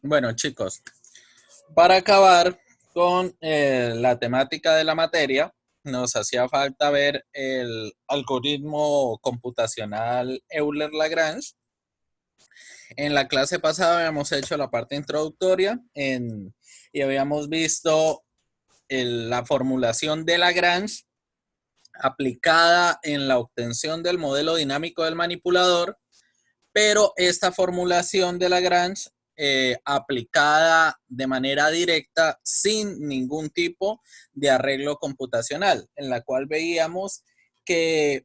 Bueno, chicos, para acabar con la temática de la materia, nos hacía falta ver el algoritmo computacional Euler-Lagrange. En la clase pasada habíamos hecho la parte introductoria y habíamos visto la formulación de Lagrange aplicada en la obtención del modelo dinámico del manipulador, pero esta formulación de Lagrange aplicada de manera directa sin ningún tipo de arreglo computacional, en la cual veíamos que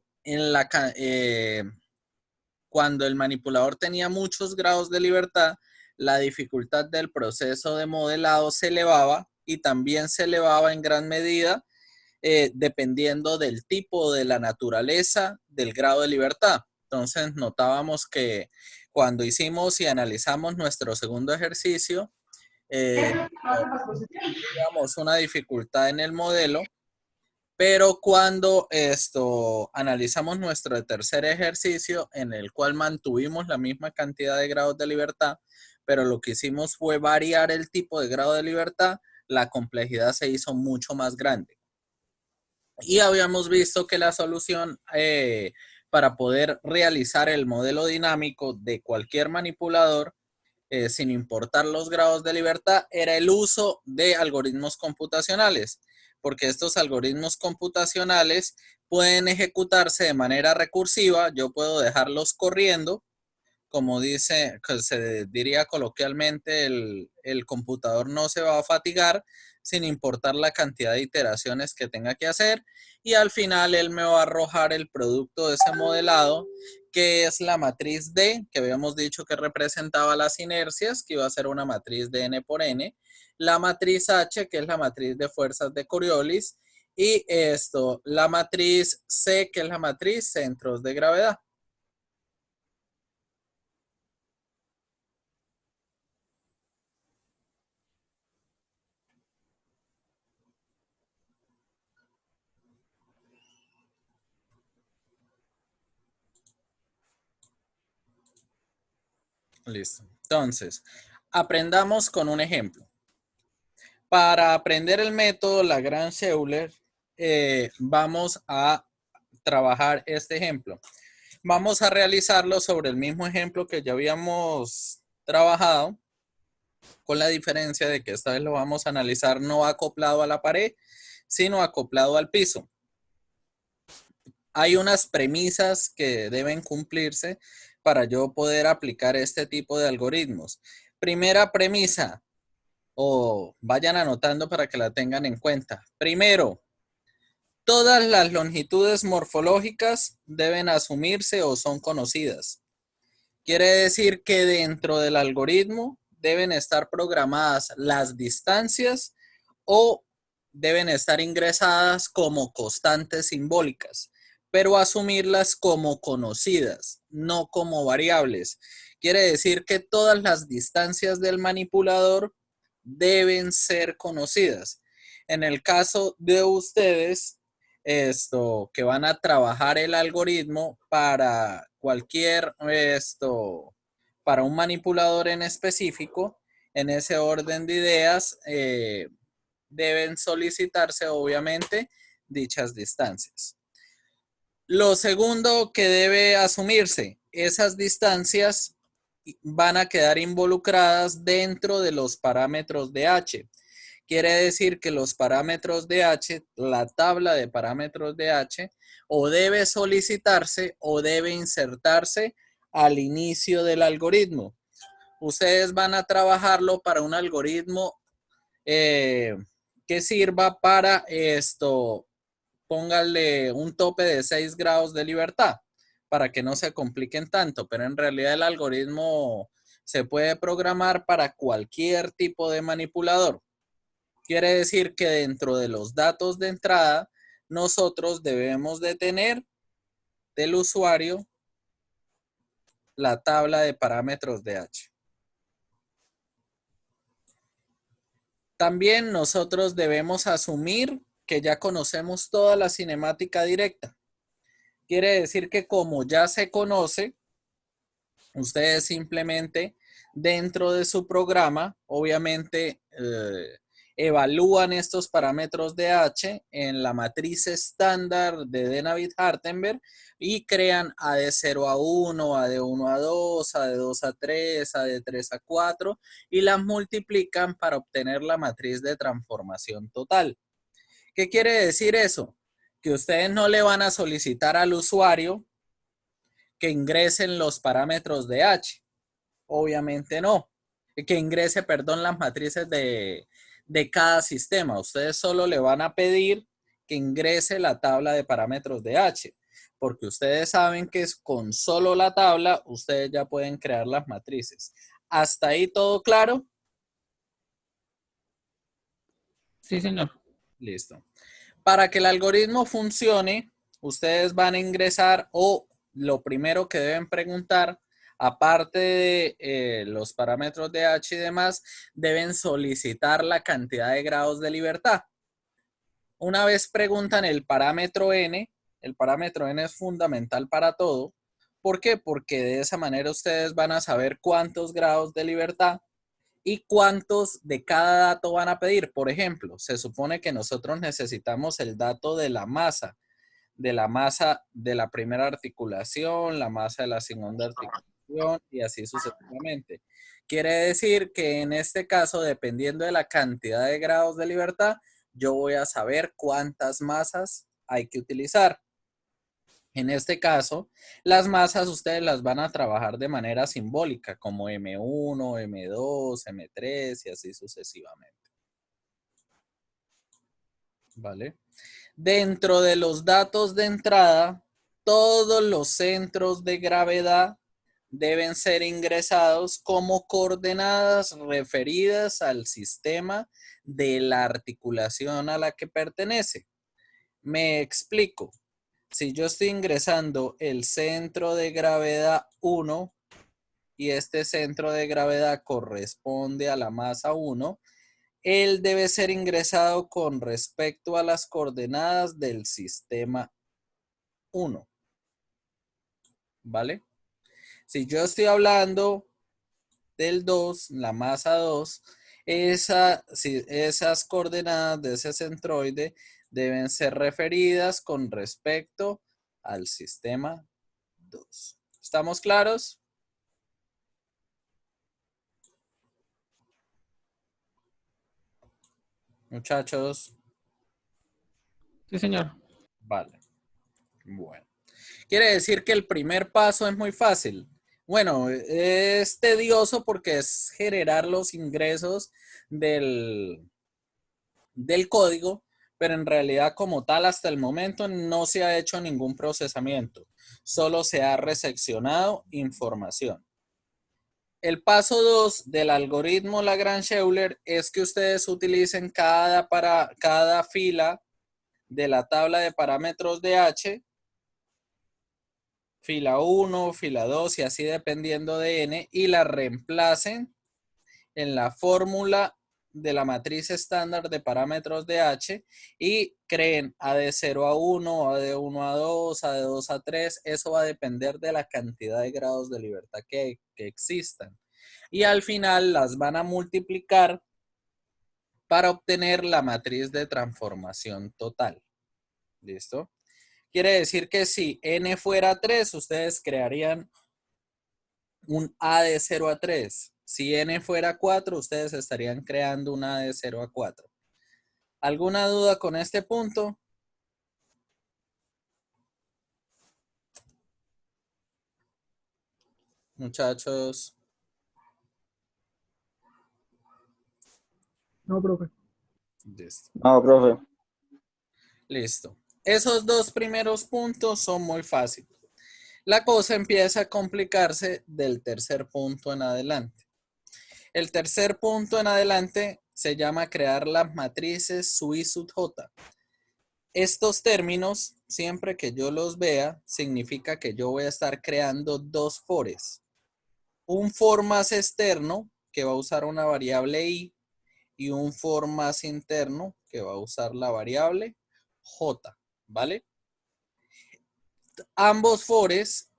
cuando el manipulador tenía muchos grados de libertad, la dificultad del proceso de modelado se elevaba y también se elevaba en gran medida dependiendo del tipo de la naturaleza del grado de libertad. Entonces notábamos que cuando hicimos y analizamos nuestro segundo ejercicio, teníamos una dificultad en el modelo, pero cuando analizamos nuestro tercer ejercicio, en el cual mantuvimos la misma cantidad de grados de libertad, pero lo que hicimos fue variar el tipo de grado de libertad, la complejidad se hizo mucho más grande. Y habíamos visto que la solución para poder realizar el modelo dinámico de cualquier manipulador, sin importar los grados de libertad, era el uso de algoritmos computacionales, porque estos algoritmos computacionales pueden ejecutarse de manera recursiva. Yo puedo dejarlos corriendo, como dice, que se diría coloquialmente, el computador no se va a fatigar sin importar la cantidad de iteraciones que tenga que hacer, y al final él me va a arrojar el producto de ese modelado, que es la matriz D, que habíamos dicho que representaba las inercias, que iba a ser una matriz de n por n, la matriz H, que es la matriz de fuerzas de Coriolis, y la matriz C, que es la matriz centros de gravedad. Listo. Entonces, aprendamos con un ejemplo. Para aprender el método Lagrange-Euler, vamos a trabajar este ejemplo. Vamos a realizarlo sobre el mismo ejemplo que ya habíamos trabajado, con la diferencia de que esta vez lo vamos a analizar no acoplado a la pared, sino acoplado al piso. Hay unas premisas que deben cumplirse para yo poder aplicar este tipo de algoritmos. Primera premisa, o vayan anotando para que la tengan en cuenta. Primero, todas las longitudes morfológicas deben asumirse o son conocidas. Quiere decir que dentro del algoritmo deben estar programadas las distancias o deben estar ingresadas como constantes simbólicas, pero asumirlas como conocidas, no como variables. Quiere decir que todas las distancias del manipulador deben ser conocidas. En el caso de ustedes, que van a trabajar el algoritmo para cualquier para un manipulador en específico, en ese orden de ideas, deben solicitarse obviamente dichas distancias. Lo segundo que debe asumirse, esas distancias van a quedar involucradas dentro de los parámetros de H. Quiere decir que los parámetros de H, la tabla de parámetros de H, o debe solicitarse o debe insertarse al inicio del algoritmo. Ustedes van a trabajarlo para un algoritmo que sirva para póngale un tope de 6 grados de libertad para que no se compliquen tanto, pero en realidad el algoritmo se puede programar para cualquier tipo de manipulador. Quiere decir que dentro de los datos de entrada, nosotros debemos de tener del usuario la tabla de parámetros de H. También nosotros debemos asumir que ya conocemos toda la cinemática directa. Quiere decir que como ya se conoce, Ustedes simplemente dentro de su programa, obviamente, evalúan estos parámetros de H en la matriz estándar de Denavit-Hartenberg y crean A de 0 a 1, A de 1 a 2, A de 2 a 3, A de 3 a 4 y las multiplican para obtener la matriz de transformación total. ¿Qué quiere decir eso? Que ustedes no le van a solicitar al usuario que ingresen los parámetros de H. Obviamente no. Que ingrese, perdón, las matrices de cada sistema. Ustedes solo le van a pedir que ingrese la tabla de parámetros de H, porque ustedes saben que con solo la tabla ustedes ya pueden crear las matrices. ¿Hasta ahí todo claro? Sí, señor. Listo. Para que el algoritmo funcione, ustedes van a ingresar o lo primero que deben preguntar, aparte de los parámetros de H y demás, deben solicitar la cantidad de grados de libertad. Una vez preguntan el parámetro N es fundamental para todo. ¿Por qué? Porque de esa manera ustedes van a saber cuántos grados de libertad y cuántos de cada dato van a pedir. Por ejemplo, se supone que nosotros necesitamos el dato de la masa de la primera articulación, la masa de la segunda articulación y así sucesivamente. Quiere decir que en este caso, dependiendo de la cantidad de grados de libertad, yo voy a saber cuántas masas hay que utilizar. En este caso, las masas ustedes las van a trabajar de manera simbólica, como M1, M2, M3 y así sucesivamente. ¿Vale? Dentro de los datos de entrada, todos los centros de gravedad deben ser ingresados como coordenadas referidas al sistema de la articulación a la que pertenece. Me explico. Si yo estoy ingresando el centro de gravedad 1 y este centro de gravedad corresponde a la masa 1, él debe ser ingresado con respecto a las coordenadas del sistema 1. ¿Vale? Si yo estoy hablando del 2, la masa 2, esas coordenadas de ese centroide deben ser referidas con respecto al sistema 2. ¿Estamos claros? Muchachos. Sí, señor. Vale. Bueno. Quiere decir que el primer paso es muy fácil. Bueno, es tedioso porque es generar los ingresos del código, pero en realidad como tal hasta el momento no se ha hecho ningún procesamiento, solo se ha reseccionado información. El paso 2 del algoritmo Lagrange-Euler es que ustedes utilicen cada fila de la tabla de parámetros de H, fila 1, fila 2 y así dependiendo de n, y la reemplacen en la fórmula de la matriz estándar de parámetros de H y creen A de 0 a 1, A de 1 a 2, A de 2 a 3. Eso va a depender de la cantidad de grados de libertad que existan. Y al final las van a multiplicar para obtener la matriz de transformación total. ¿Listo? Quiere decir que si n fuera 3, ustedes crearían un A de 0 a 3. Si n fuera 4, ustedes estarían creando un A de 0 a 4. ¿Alguna duda con este punto? Muchachos. No, profe. Listo. No, profe. Listo. Esos dos primeros puntos son muy fáciles. La cosa empieza a complicarse del tercer punto en adelante. El tercer punto en adelante se llama crear las matrices SUI sub J. Estos términos, siempre que yo los vea, significa que yo voy a estar creando dos fores. Un for más externo, que va a usar una variable i, y un for más interno, que va a usar la variable j, ¿vale? Ambos fores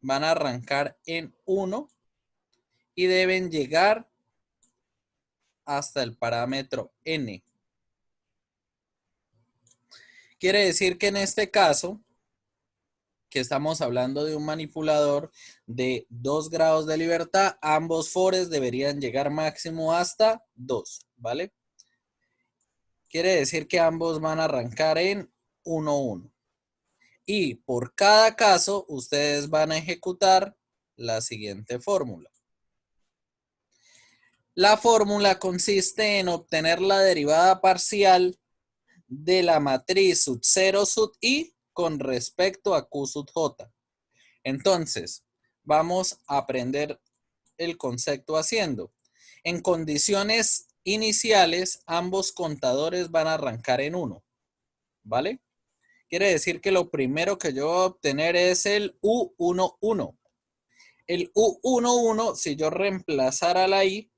van a arrancar en 1 y deben llegar hasta el parámetro n. Quiere decir que en este caso, que estamos hablando de un manipulador de 2 grados de libertad, ambos fores deberían llegar máximo hasta 2, ¿vale? Quiere decir que ambos van a arrancar en 1, 1. Y por cada caso, ustedes van a ejecutar la siguiente fórmula. La fórmula consiste en obtener la derivada parcial de la matriz sub 0 sub i con respecto a q sub j. Entonces, vamos a aprender el concepto haciendo. En condiciones iniciales, ambos contadores van a arrancar en 1, ¿vale? Quiere decir que lo primero que yo voy a obtener es el U11. El U11, si yo reemplazara la I,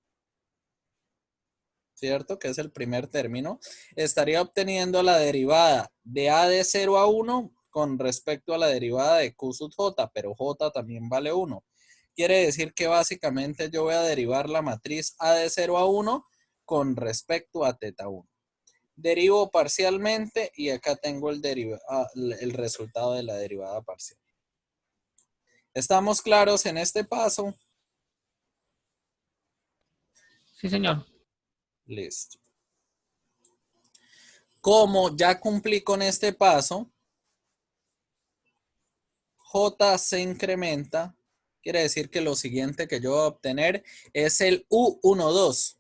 ¿cierto? Que es el primer término, estaría obteniendo la derivada de A de 0 a 1 con respecto a la derivada de Q sub J, pero J también vale 1. Quiere decir que básicamente yo voy a derivar la matriz A de 0 a 1 con respecto a teta 1. Derivo parcialmente y acá tengo el resultado de la derivada parcial. ¿Estamos claros en este paso? Sí, señor. Listo. Como ya cumplí con este paso, J se incrementa. Quiere decir que lo siguiente que yo voy a obtener es el U12.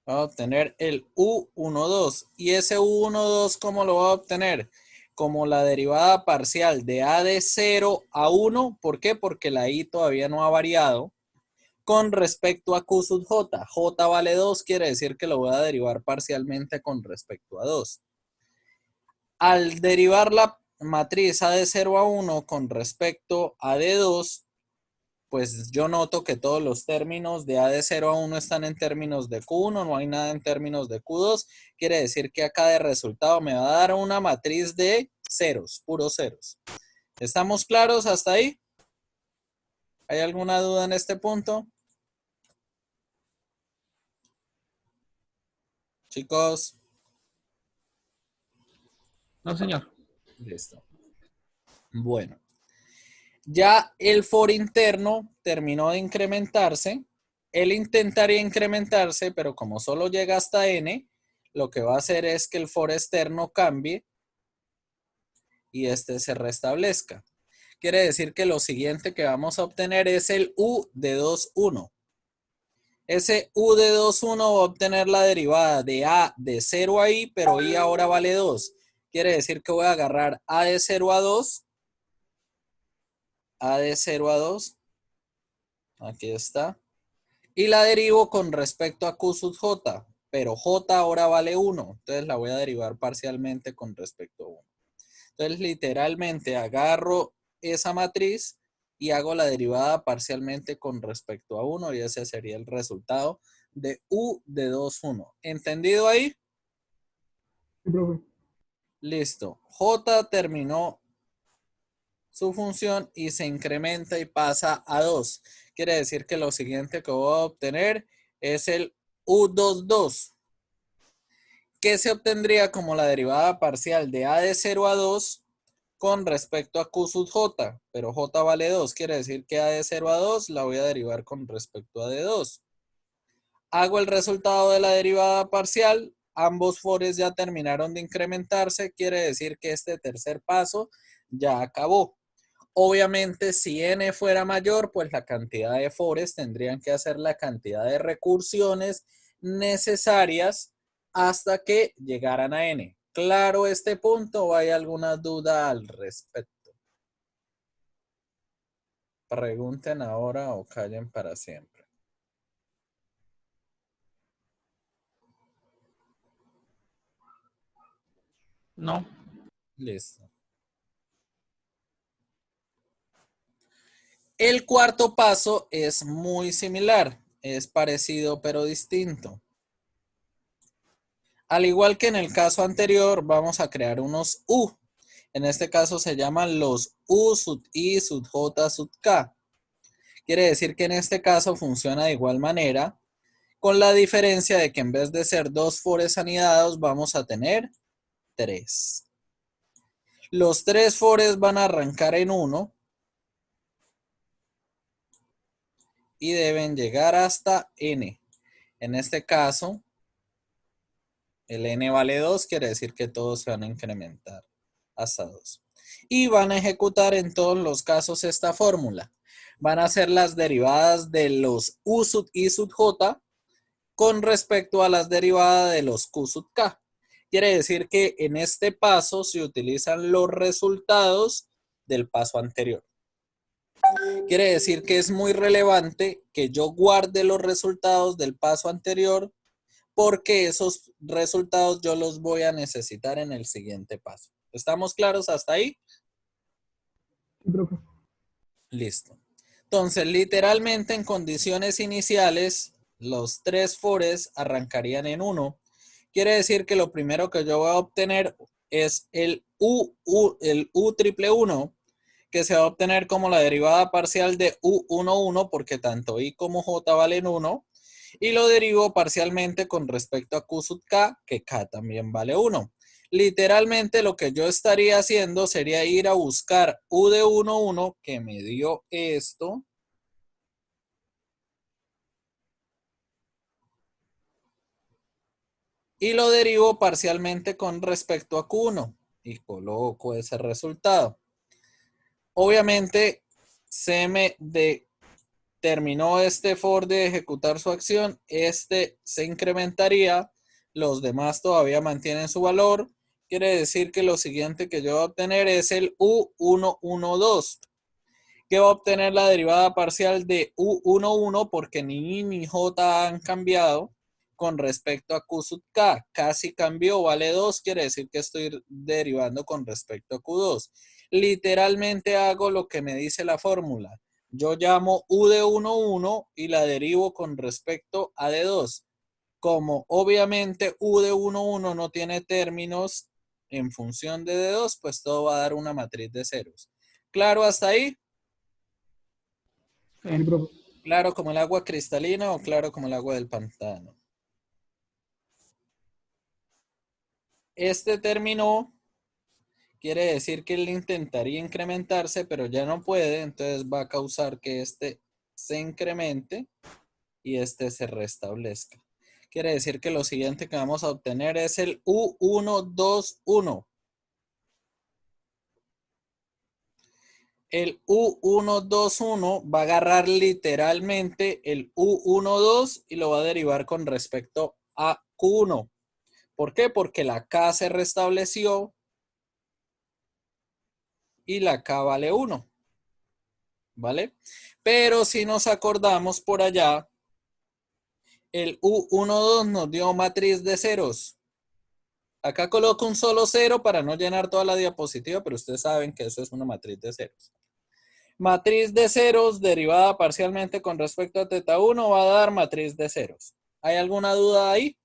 Voy a obtener el U12. ¿Y ese U12 cómo lo voy a obtener? Como la derivada parcial de A de 0 a 1. ¿Por qué? Porque la I todavía no ha variado. Con respecto a Q sub J. J vale 2, quiere decir que lo voy a derivar parcialmente con respecto a 2. Al derivar la matriz A de 0 a 1 con respecto a de 2, pues yo noto que todos los términos de A de 0 a 1 están en términos de Q1, no hay nada en términos de Q2. Quiere decir que acá de resultado me va a dar una matriz de ceros, puros ceros. ¿Estamos claros hasta ahí? ¿Hay alguna duda en este punto? Chicos. No, señor. Listo. Bueno. Ya el for interno terminó de incrementarse. Él intentaría incrementarse, pero como solo llega hasta n, lo que va a hacer es que el for externo cambie y este se restablezca. Quiere decir que lo siguiente que vamos a obtener es el u de 2, 1. Ese u de 2, 1 va a obtener la derivada de a de 0 a i, pero i ahora vale 2. Quiere decir que voy a agarrar a de 0 a 2. A de 0 a 2. Aquí está. Y la derivo con respecto a Q sub J, pero J ahora vale 1, entonces la voy a derivar parcialmente con respecto a 1. Entonces literalmente agarro esa matriz y hago la derivada parcialmente con respecto a 1 y ese sería el resultado de U de 2, 1. ¿Entendido ahí? Sí, profe. Listo. J terminó su función y se incrementa y pasa a 2. Quiere decir que lo siguiente que voy a obtener es el U22, que se obtendría como la derivada parcial de A de 0 a 2 con respecto a Q sub J, pero J vale 2, quiere decir que A de 0 a 2 la voy a derivar con respecto a de 2. Hago el resultado de la derivada parcial, ambos fores ya terminaron de incrementarse, quiere decir que este tercer paso ya acabó. Obviamente, si n fuera mayor, pues la cantidad de fores tendrían que hacer la cantidad de recursiones necesarias hasta que llegaran a n. ¿Claro este punto o hay alguna duda al respecto? Pregunten ahora o callen para siempre. No. Listo. El cuarto paso es muy similar, es parecido pero distinto. Al igual que en el caso anterior, vamos a crear unos U. En este caso se llaman los U sub I sub J sub K. Quiere decir que en este caso funciona de igual manera, con la diferencia de que en vez de ser 2 fores anidados, vamos a tener 3. Los 3 fores van a arrancar en 1 y deben llegar hasta n. En este caso, el n vale 2, quiere decir que todos se van a incrementar hasta 2. Y van a ejecutar en todos los casos esta fórmula. Van a ser las derivadas de los U sub I sub J con respecto a las derivadas de los Q sub K. Quiere decir que en este paso se utilizan los resultados del paso anterior. Quiere decir que es muy relevante que yo guarde los resultados del paso anterior porque esos resultados yo los voy a necesitar en el siguiente paso. ¿Estamos claros hasta ahí? Sí, profe. Listo. Entonces, literalmente en condiciones iniciales, los 3 fores arrancarían en 1. Quiere decir que lo primero que yo voy a obtener es el U triple 1, que se va a obtener como la derivada parcial de U11, porque tanto I como J valen 1. Y lo derivo parcialmente con respecto a Q sub K, que K también vale 1. Literalmente lo que yo estaría haciendo sería ir a buscar U de 1, que me dio esto. Y lo derivo parcialmente con respecto a Q1. Y coloco ese resultado. Obviamente se me terminó este for de ejecutar su acción. Este se incrementaría. Los demás todavía mantienen su valor. Quiere decir que lo siguiente que yo voy a obtener es el U112. Que va a obtener la derivada parcial de U11 porque ni I ni J han cambiado con respecto a Q sub K. Casi cambió, vale 2, quiere decir que estoy derivando con respecto a Q2. Literalmente hago lo que me dice la fórmula. Yo llamo U de 1 y la derivo con respecto a D2. Como obviamente U de 1 no tiene términos en función de D2, pues todo va a dar una matriz de ceros. ¿Claro hasta ahí? Sí, profe. ¿Claro como el agua cristalina o claro como el agua del pantano? Este término quiere decir que él intentaría incrementarse, pero ya no puede, entonces va a causar que este se incremente y este se restablezca. Quiere decir que lo siguiente que vamos a obtener es el U121. El U121 va a agarrar literalmente el U12 y lo va a derivar con respecto a Q1. ¿Por qué? Porque la K se restableció y la K vale 1. ¿Vale? Pero si nos acordamos por allá, el U12 nos dio matriz de ceros. Acá coloco un solo cero para no llenar toda la diapositiva, pero ustedes saben que eso es una matriz de ceros. Matriz de ceros derivada parcialmente con respecto a teta 1 va a dar matriz de ceros. ¿Hay alguna duda ahí?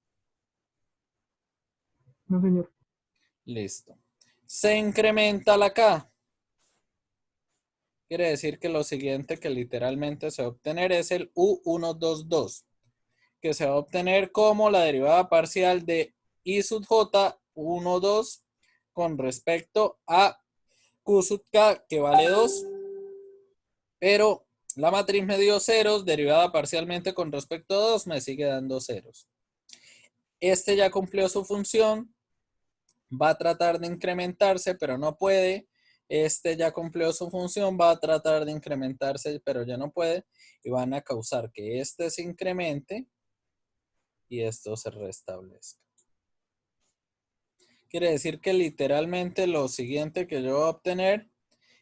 No, señor. Listo. Se incrementa la K. Quiere decir que lo siguiente que literalmente se va a obtener es el U122, que se va a obtener como la derivada parcial de I sub J 12 con respecto a Q sub K, que vale 2, pero la matriz me dio ceros, derivada parcialmente con respecto a 2, me sigue dando ceros. Este ya cumplió su función, va a tratar de incrementarse, pero no puede. Este ya cumplió su función, va a tratar de incrementarse, pero ya no puede. Y van a causar que este se incremente y esto se restablezca. Quiere decir que literalmente lo siguiente que yo voy a obtener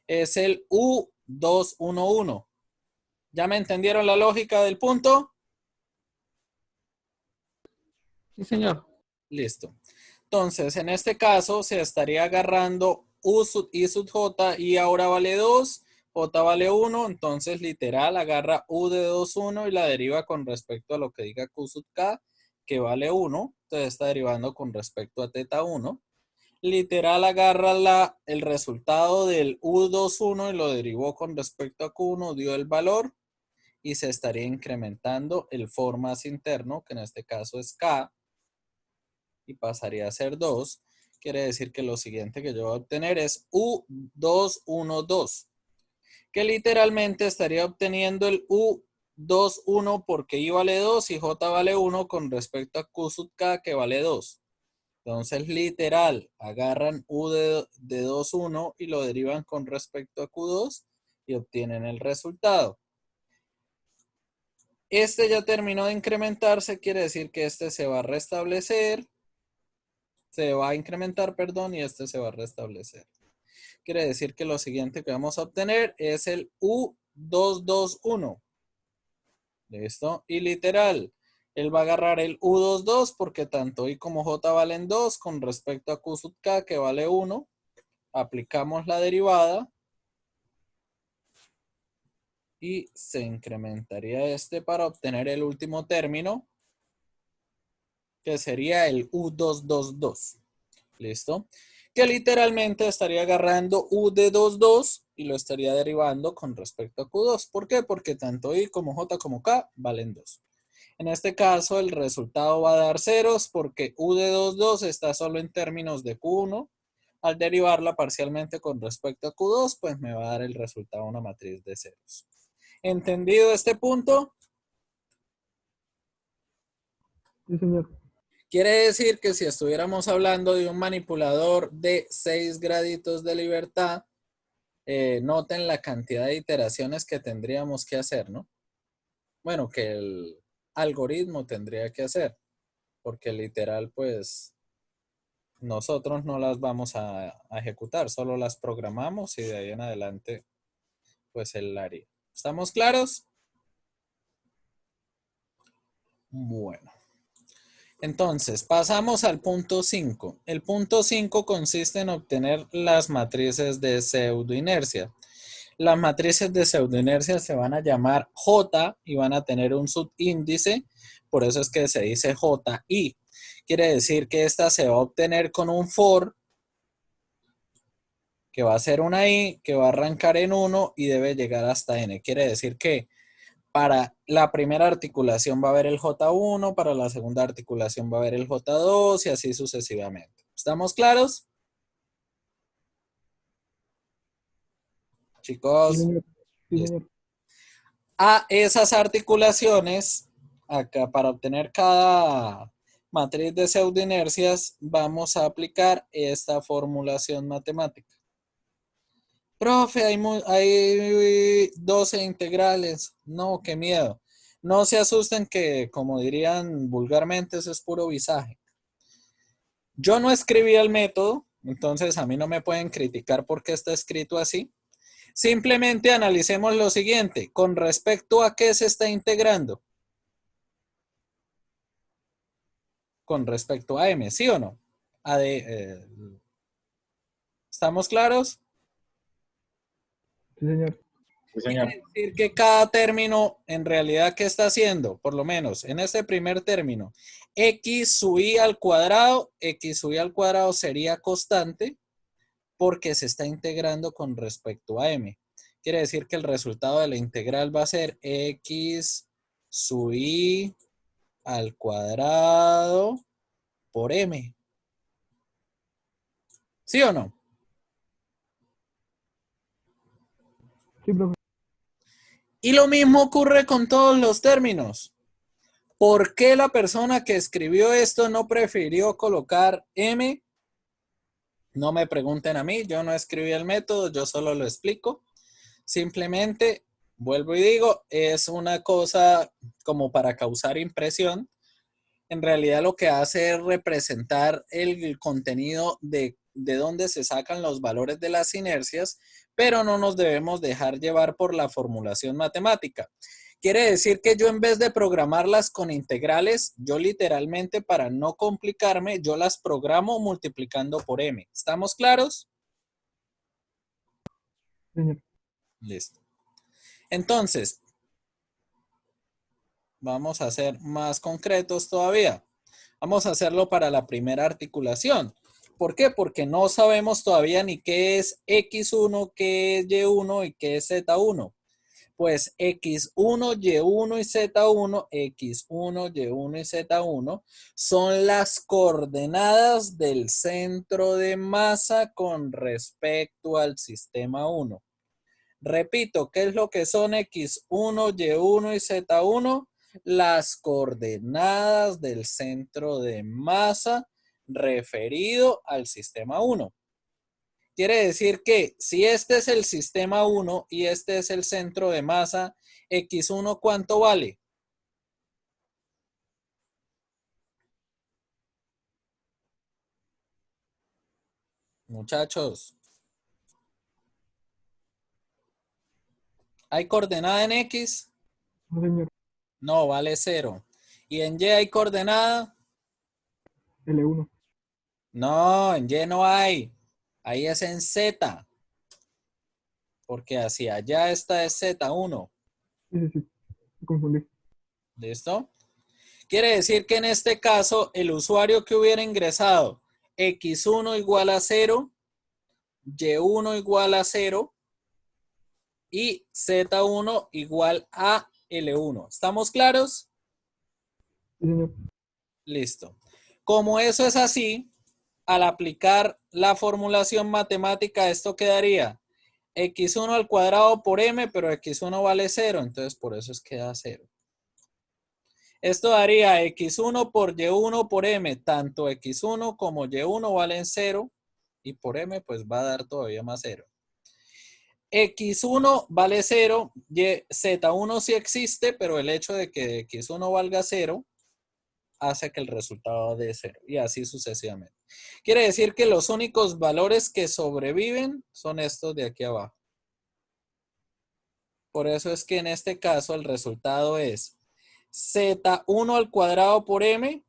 es el U211. ¿Ya me entendieron la lógica del punto? Sí, señor. Listo. Entonces, en este caso se estaría agarrando U sub I sub J y ahora vale 2, J vale 1, entonces literal agarra U de 2, 1 y la deriva con respecto a lo que diga Q sub K, que vale 1, entonces está derivando con respecto a teta 1. Literal agarra el resultado del U21 y lo derivó con respecto a Q1, dio el valor y se estaría incrementando el for más interno, que en este caso es K, y pasaría a ser 2. Quiere decir que lo siguiente que yo voy a obtener es U212, que literalmente estaría obteniendo el U21 porque I vale 2 y J vale 1 con respecto a Q sub K que vale 2. Entonces, literal, agarran U de 2,1 y lo derivan con respecto a Q2 y obtienen el resultado. Este ya terminó de incrementarse, quiere decir que este se va a restablecer, se va a incrementar, perdón, y este se va a restablecer. Quiere decir que lo siguiente que vamos a obtener es el U221. ¿Listo? Y literal, él va a agarrar el U22 porque tanto I como J valen 2 con respecto a Q sub K que vale 1. Aplicamos la derivada y se incrementaría este para obtener el último término que sería el U222. ¿Listo? Que literalmente estaría agarrando U de 22 y lo estaría derivando con respecto a Q2. ¿Por qué? Porque tanto I como J como K valen 2. En este caso el resultado va a dar ceros porque U de 22 está solo en términos de Q1. Al derivarla parcialmente con respecto a Q2, pues me va a dar el resultado una matriz de ceros. ¿Entendido este punto? Sí, señor. Quiere decir que si estuviéramos hablando de un manipulador de 6 graditos de libertad, noten la cantidad de iteraciones que tendríamos que hacer, ¿no? Bueno, que el algoritmo tendría que hacer, porque literal, pues, nosotros no las vamos a ejecutar, solo las programamos y de ahí en adelante, pues, él la haría. ¿Estamos claros? Bueno. Entonces, pasamos al punto 5. El punto 5 consiste en obtener las matrices de pseudoinercia. Las matrices de pseudoinercia se van a llamar J y van a tener un subíndice, por eso es que se dice JI. Quiere decir que esta se va a obtener con un for, que va a ser una I, que va a arrancar en 1 y debe llegar hasta N. Quiere decir que para la primera articulación va a haber el J1, para la segunda articulación va a haber el J2 y así sucesivamente. ¿Estamos claros? Sí, Chicos, señor. Sí, listo. señor. A esas articulaciones, acá para obtener cada matriz de pseudoinercias, vamos a aplicar esta formulación matemática. Profe, hay 12 integrales. No, qué miedo. No se asusten que, como dirían vulgarmente, eso es puro visaje. Yo no escribí el método, entonces a mí no me pueden criticar porque está escrito así. Simplemente analicemos lo siguiente. ¿Con respecto a qué se está integrando? Con respecto a M, ¿sí o no? ¿Estamos claros? Sí, señor. Sí, señor. Quiere decir que cada término, en realidad, ¿qué está haciendo? Por lo menos, en este primer término, x sub i al cuadrado sería constante porque se está integrando con respecto a m. Quiere decir que el resultado de la integral va a ser x sub i al cuadrado por m. ¿Sí o no? Sí, profe. Y lo mismo ocurre con todos los términos. ¿Por qué la persona que escribió esto no prefirió colocar m? No me pregunten a mí, yo no escribí el método, yo solo lo explico. Simplemente, vuelvo y digo, es una cosa como para causar impresión. En realidad lo que hace es representar el contenido de dónde se sacan los valores de las inercias, pero no nos debemos dejar llevar por la formulación matemática. Quiere decir que yo en vez de programarlas con integrales, yo literalmente para no complicarme, yo las programo multiplicando por m. ¿Estamos claros? Sí, señor. Listo. Entonces, vamos a ser más concretos todavía. Vamos a hacerlo para la primera articulación. ¿Por qué? Porque no sabemos todavía ni qué es X1, qué es Y1 y qué es Z1. Pues X1, Y1 y Z1, X1, Y1 y Z1 son las coordenadas del centro de masa con respecto al sistema 1. Repito, ¿qué es lo que son X1, Y1 y Z1? Las coordenadas del centro de masa referido al sistema 1. Quiere decir que si este es el sistema 1 y este es el centro de masa, X1, ¿cuánto vale? Muchachos, ¿hay coordenada en X? No, señor. No, vale 0. ¿Y en Y hay coordenada? L1. No, en Y no hay. Ahí es en Z. Porque hacia allá esta es Z1. Sí, sí, sí. Me confundí. ¿Listo? Quiere decir que en este caso el usuario que hubiera ingresado X1 igual a 0, Y1 igual a 0 y Z1 igual a L1. ¿Estamos claros? Sí, señor. Listo. Como eso es así, al aplicar la formulación matemática, esto quedaría X1 al cuadrado por M, pero X1 vale 0, entonces por eso es que da 0. Esto daría X1 por Y1 por M, tanto X1 como Y1 valen 0 y por M pues va a dar todavía más 0. X1 vale 0, Z1 sí existe, pero el hecho de que X1 valga 0 hace que el resultado dé 0 y así sucesivamente. Quiere decir que los únicos valores que sobreviven son estos de aquí abajo. Por eso es que en este caso el resultado es Z1 al cuadrado por M.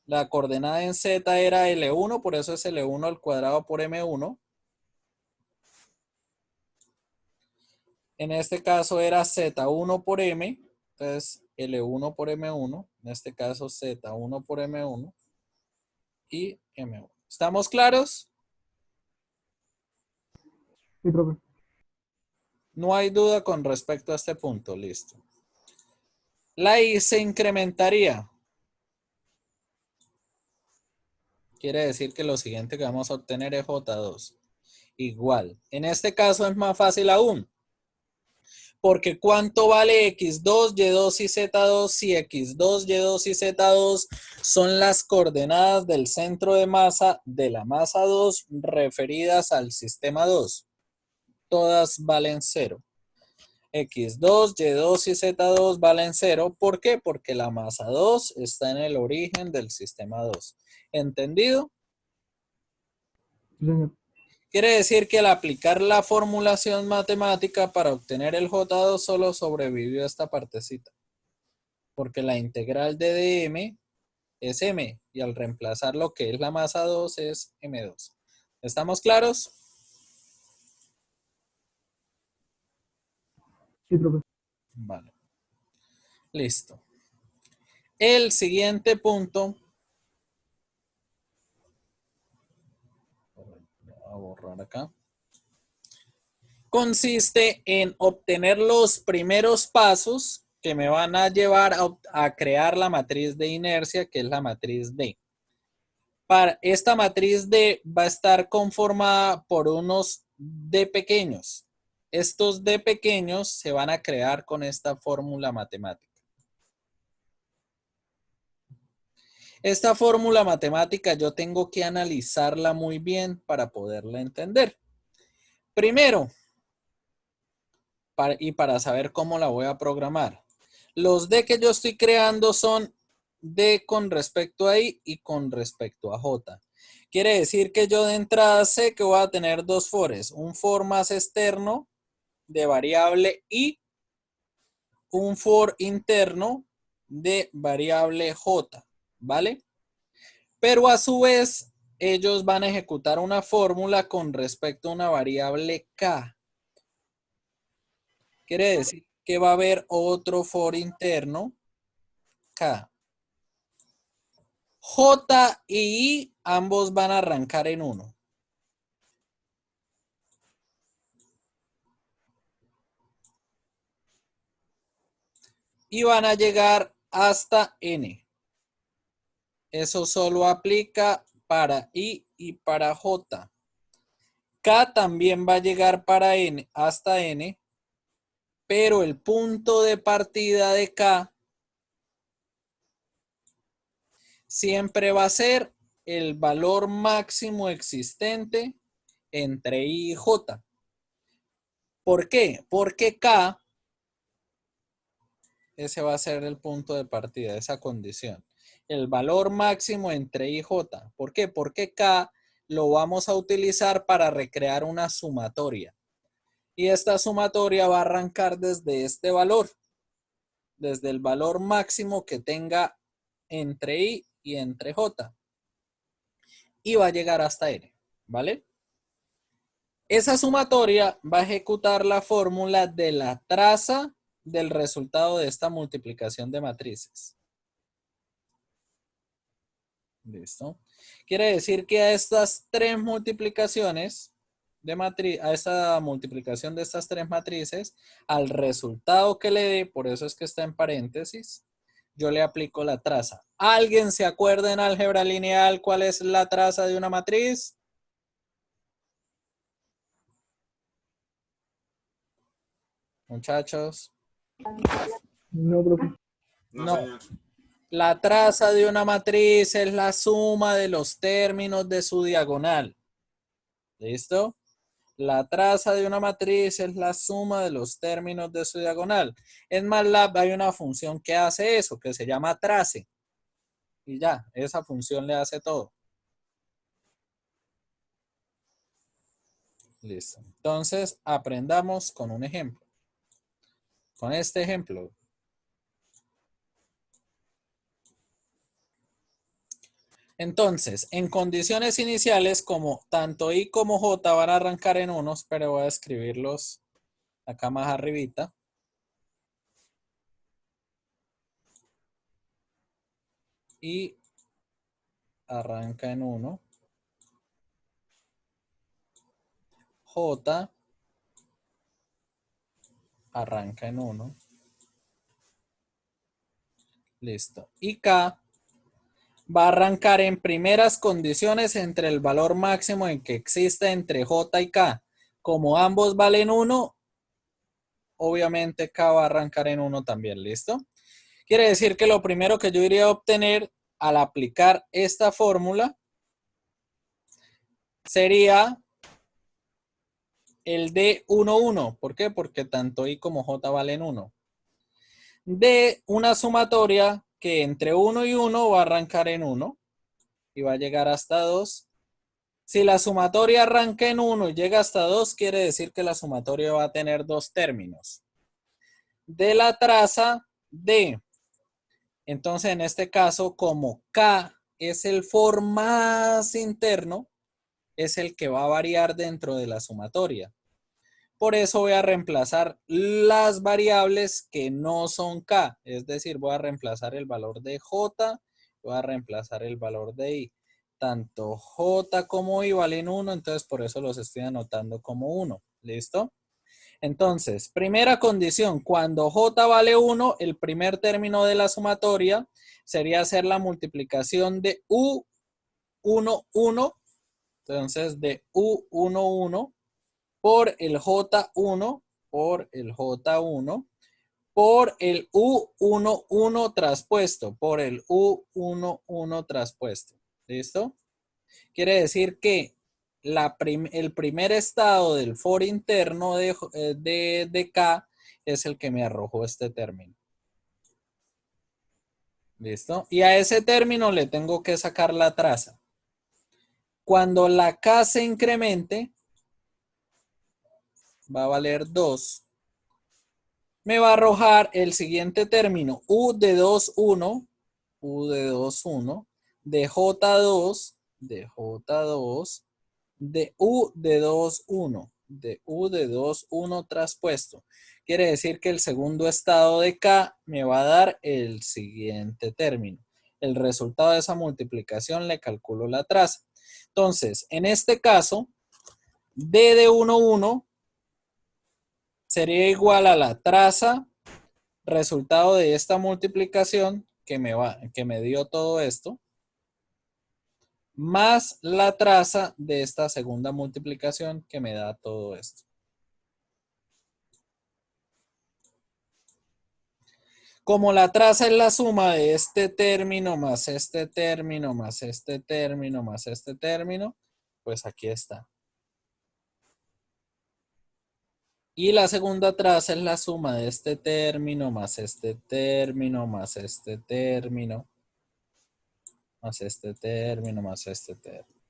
La coordenada en Z era L1, por eso es L1 al cuadrado por M1. En este caso era Z1 por M, entonces L1 por M1, en este caso Z1 por M1 y M1. ¿Estamos claros? Sí, profe. No hay duda con respecto a este punto, listo. La I se incrementaría. Quiere decir que lo siguiente que vamos a obtener es J2. Igual. En este caso es más fácil aún. Porque ¿cuánto vale X2, Y2 y Z2 si X2, Y2 y Z2 son las coordenadas del centro de masa de la masa 2 referidas al sistema 2? Todas valen 0. X2, Y2 y Z2 valen 0. ¿Por qué? Porque la masa 2 está en el origen del sistema 2. ¿Entendido? Sí, señor. Quiere decir que al aplicar la formulación matemática para obtener el J2 solo sobrevivió esta partecita. Porque la integral de dm es m y al reemplazar lo que es la masa 2 es m2. ¿Estamos claros? Sí, profe. Vale. Listo. El siguiente punto. Voy a borrar acá. Consiste en obtener los primeros pasos que me van a llevar a crear la matriz de inercia, que es la matriz D. Esta matriz D va a estar conformada por unos D pequeños. Estos D pequeños se van a crear con esta fórmula matemática. Esta fórmula matemática yo tengo que analizarla muy bien para poderla entender. Primero, para saber cómo la voy a programar. Los D que yo estoy creando son D con respecto a I y con respecto a J. Quiere decir que yo de entrada sé que voy a tener dos fores. Un for más externo de variable I, un for interno de variable J, ¿vale? Pero a su vez, ellos van a ejecutar una fórmula con respecto a una variable K. Quiere decir que va a haber otro for interno K. J y I ambos van a arrancar en 1. Y van a llegar hasta N. Eso solo aplica para I y para J. K también va a llegar para N, hasta N, pero el punto de partida de K siempre va a ser el valor máximo existente entre I y J. ¿Por qué? Porque K, ese va a ser el punto de partida, esa condición. El valor máximo entre I y J. ¿Por qué? Porque K lo vamos a utilizar para recrear una sumatoria. Y esta sumatoria va a arrancar desde este valor, desde el valor máximo que tenga entre I y entre J. Y va a llegar hasta N, ¿vale? Esa sumatoria va a ejecutar la fórmula de la traza del resultado de esta multiplicación de matrices. ¿Listo? Quiere decir que a estas tres multiplicaciones de matriz, a esta multiplicación de estas tres matrices, al resultado que le dé, por eso es que está en paréntesis, yo le aplico la traza. ¿Alguien se acuerda en álgebra lineal cuál es la traza de una matriz? Muchachos. No, profe. No. La traza de una matriz es la suma de los términos de su diagonal. ¿Listo? La traza de una matriz es la suma de los términos de su diagonal. En MATLAB hay una función que hace eso, que se llama trace. Y ya, esa función le hace todo. Listo. Entonces, aprendamos con un ejemplo. Con este ejemplo. Entonces, en condiciones iniciales, como tanto I como J van a arrancar en unos, pero voy a escribirlos acá más arribita. Y arranca en 1. J arranca en 1. Listo. Y K va a arrancar en primeras condiciones entre el valor máximo en que existe entre J y K. Como ambos valen 1, obviamente K va a arrancar en 1 también. ¿Listo? Quiere decir que lo primero que yo iría a obtener al aplicar esta fórmula sería el D11. ¿Por qué? Porque tanto I como J valen 1. De una sumatoria que entre 1 y 1 va a arrancar en 1 y va a llegar hasta 2. Si la sumatoria arranca en 1 y llega hasta 2, quiere decir que la sumatoria va a tener dos términos. De la traza D. Entonces, en este caso, como K es el for más interno, es el que va a variar dentro de la sumatoria. Por eso voy a reemplazar las variables que no son K. Es decir, voy a reemplazar el valor de J, voy a reemplazar el valor de I. Tanto J como I valen 1, entonces por eso los estoy anotando como 1. ¿Listo? Entonces, primera condición, cuando J vale 1, el primer término de la sumatoria sería hacer la multiplicación de U11. Entonces, de U11 por el J1 por el J1 por el U11 traspuesto, por el U11 traspuesto. ¿Listo? Quiere decir que el primer estado del for interno de K es el que me arrojó este término. ¿Listo? Y a ese término le tengo que sacar la traza. Cuando la K se incremente, va a valer 2. Me va a arrojar el siguiente término, U de 2, 1, U de 2, 1, de J2, de J2, de U de 2, 1, de U de 2, 1 traspuesto. Quiere decir que el segundo estado de K me va a dar el siguiente término. el resultado de esa multiplicación le calculo la traza. Entonces, en este caso, D de 1, 1 sería igual a la traza resultado de esta multiplicación que me dio todo esto, más la traza de esta segunda multiplicación que me da todo esto. Como la traza es la suma de este término más este término más este término más este término, pues aquí está. Y la segunda traza es la suma de este término más este término más este término más este término más este término.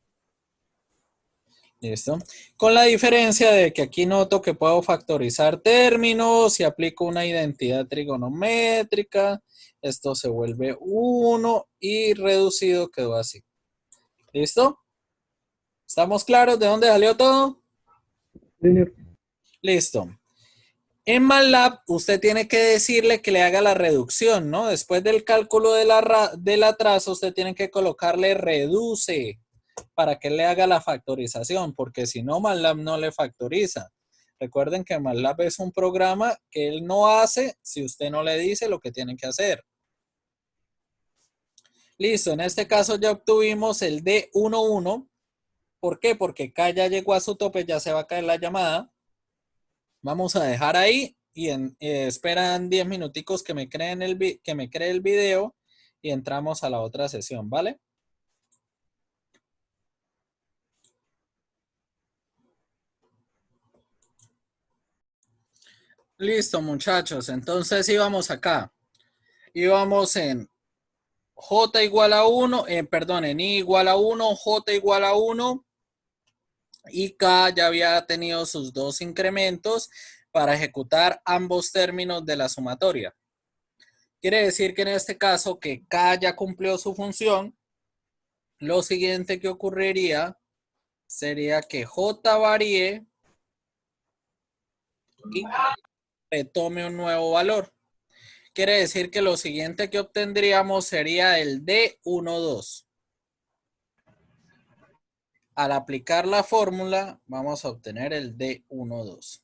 ¿Listo? Con la diferencia de que aquí noto que puedo factorizar términos y aplico una identidad trigonométrica. Esto se vuelve 1 y reducido quedó así. ¿Listo? ¿Estamos claros de dónde salió todo? Señor. Listo. En MATLAB usted tiene que decirle que le haga la reducción, ¿no? Después del cálculo de la traza usted tiene que colocarle reduce para que le haga la factorización, porque si no, MATLAB no le factoriza. Recuerden que MATLAB es un programa que él no hace si usted no le dice lo que tiene que hacer. Listo, en este caso ya obtuvimos el D11. ¿Por qué? Porque K ya llegó a su tope, ya se va a caer la llamada. Vamos a dejar ahí y esperan 10 minuticos que me cree el video y entramos a la otra sesión, ¿vale? Listo, muchachos. Entonces íbamos acá. Íbamos en J igual a 1, perdón, en I igual a 1, J igual a 1 y K ya había tenido sus dos incrementos para ejecutar ambos términos de la sumatoria. Quiere decir que en este caso que K ya cumplió su función, lo siguiente que ocurriría sería que J varíe y retome un nuevo valor. Quiere decir que lo siguiente que obtendríamos sería el D12. Al aplicar la fórmula, vamos a obtener el D12.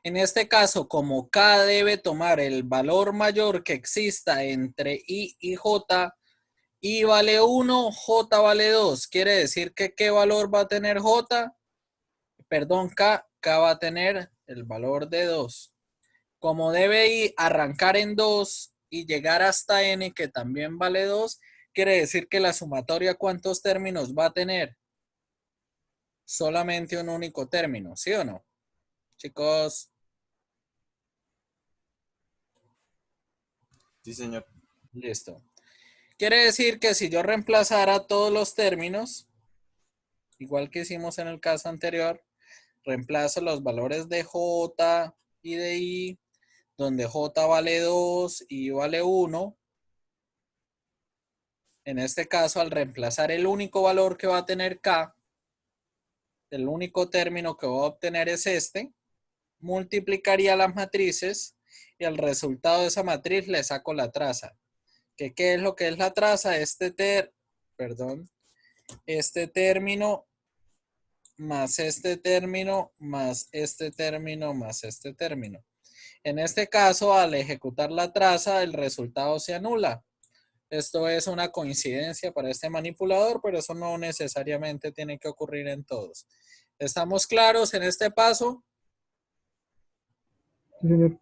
En este caso, como K debe tomar el valor mayor que exista entre I y J, I vale 1, J vale 2. Quiere decir que ¿qué valor va a tener J? Perdón, K va a tener el valor de 2. Como debe arrancar en 2 y llegar hasta N, que también vale 2, quiere decir que la sumatoria, ¿cuántos términos va a tener? Solamente un único término, ¿sí o no? Chicos. Sí, señor. Listo. Quiere decir que si yo reemplazara todos los términos, igual que hicimos en el caso anterior, reemplazo los valores de J y de I, donde J vale 2 y I vale 1. En este caso, al reemplazar el único valor que va a tener K, el único término que voy a obtener es este, multiplicaría las matrices y al resultado de esa matriz le saco la traza. ¿Qué es lo que es la traza? Este término más este término más este término más este término. En este caso, al ejecutar la traza, el resultado se anula. Esto es una coincidencia para este manipulador, pero eso no necesariamente tiene que ocurrir en todos. ¿Estamos claros en este paso? Sí, señor.